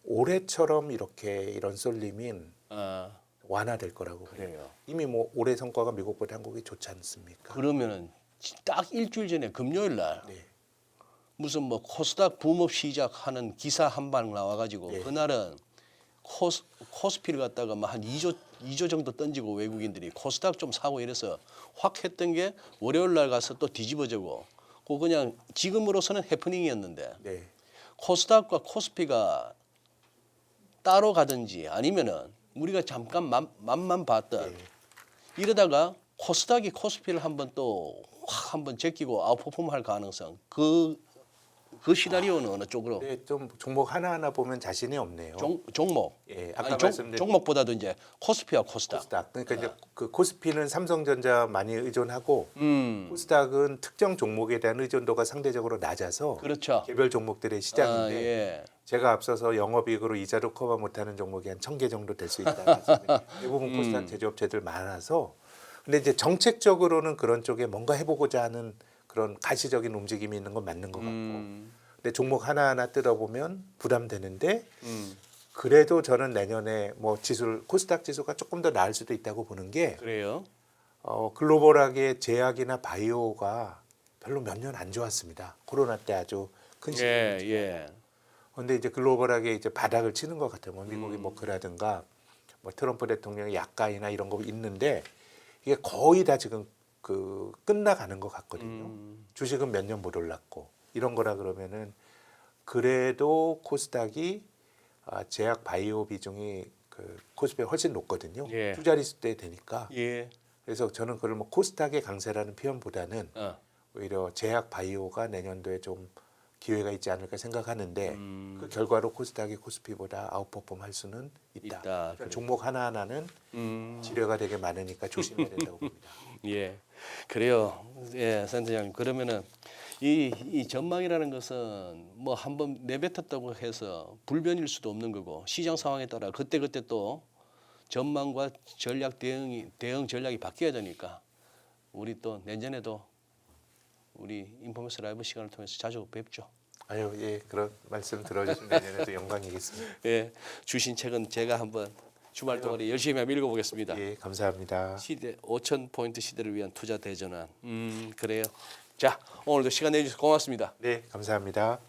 올해처럼 이렇게 이런 쏠림이 아, 완화될 거라고 봐요. 그래요. 이미 뭐 올해 성과가 미국보다 한국이 좋지 않습니까? 그러면은 딱 일주일 전에 금요일 날 네. 무슨 뭐 코스닥 붐업 시작하는 기사 한 방 나와가지고 네. 그날은 코스피를 갖다가 막 한 2조 정도 던지고 외국인들이 코스닥 좀 사고 이래서 확 했던 게 월요일 날 가서 또 뒤집어지고 그 그냥 지금으로서는 해프닝이었는데 네. 코스닥과 코스피가 따로 가든지 아니면은 우리가 잠깐 맛만 봤던 이러다가 코스닥이 코스피를 한번 또 확 한번 제끼고 아웃퍼폼 할 가능성 그 시나리오는 어느 쪽으로 네, 좀 종목 하나하나 보면 자신이 없네요. 종목 예, 아까 아니, 말씀드린 종목보다도 이제 코스피와 코스닥 코스닥. 그러니까 이제 그 코스피는 삼성전자 많이 의존하고 코스닥은 특정 종목에 대한 의존도가 상대적으로 낮아서 그렇죠. 개별 종목들의 시장인데 예. 제가 앞서서 영업이익으로 이자도 커버 못하는 종목이 한 1,000개 정도 될 수 있다. 대부분 코스닥 제조업체들 많아서 근데 이제 정책적으로는 그런 쪽에 뭔가 해보고자 하는 그런 가시적인 움직임이 있는 건 맞는 것 같고 근데 종목 하나하나 뜯어보면 부담되는데 그래도 저는 내년에 뭐 지수 코스닥 지수가 조금 더 나을 수도 있다고 보는 게 그래요. 글로벌하게 제약이나 바이오가 별로 몇 년 안 좋았습니다. 코로나 때 아주 큰 시기. 예. 그런데 이제 글로벌하게 이제 바닥을 치는 것 같아요. 뭐 미국이 뭐 그라든가 뭐 트럼프 대통령의 약가이나 이런 거 있는데 이게 거의 다 지금 그 끝나가는 것 같거든요. 주식은 몇 년 못 올랐고 이런 거라 그러면은 그래도 코스닥이 제약 바이오 비중이 그 코스피에 훨씬 높거든요. 예. 두 자릿수 대 되니까. 예. 그래서 저는 그걸 뭐 코스닥의 강세라는 표현보다는 어. 오히려 제약 바이오가 내년도에 좀 기회가 있지 않을까 생각하는데 그 결과로 코스닥이 코스피보다 아웃퍼폼 할 수는 있다. 그러니까 종목 하나하나는 지뢰가 되게 많으니까 조심해야 된다고 봅니다. 예. 그래요. 예, 센터장님. 그러면은 이 전망이라는 것은 뭐 한번 내뱉었다고 해서 불변일 수도 없는 거고 시장 상황에 따라 그때그때 또 전망과 전략 대응 전략이 바뀌어야 되니까 우리 또 내년에도 우리 인포메이션 라이브 시간을 통해서 자주 뵙죠. 아유, 예, 그런 말씀 들어주신 내년에도 영광이겠습니다. 예, 주신 책은 제가 한번 주말 동안에 열심히 한번 읽어보겠습니다. 예, 감사합니다. 시대 5,000포인트 시대를 위한 투자 대전환. 그래요. 자, 오늘도 시간 내주셔서 고맙습니다. 네, 감사합니다.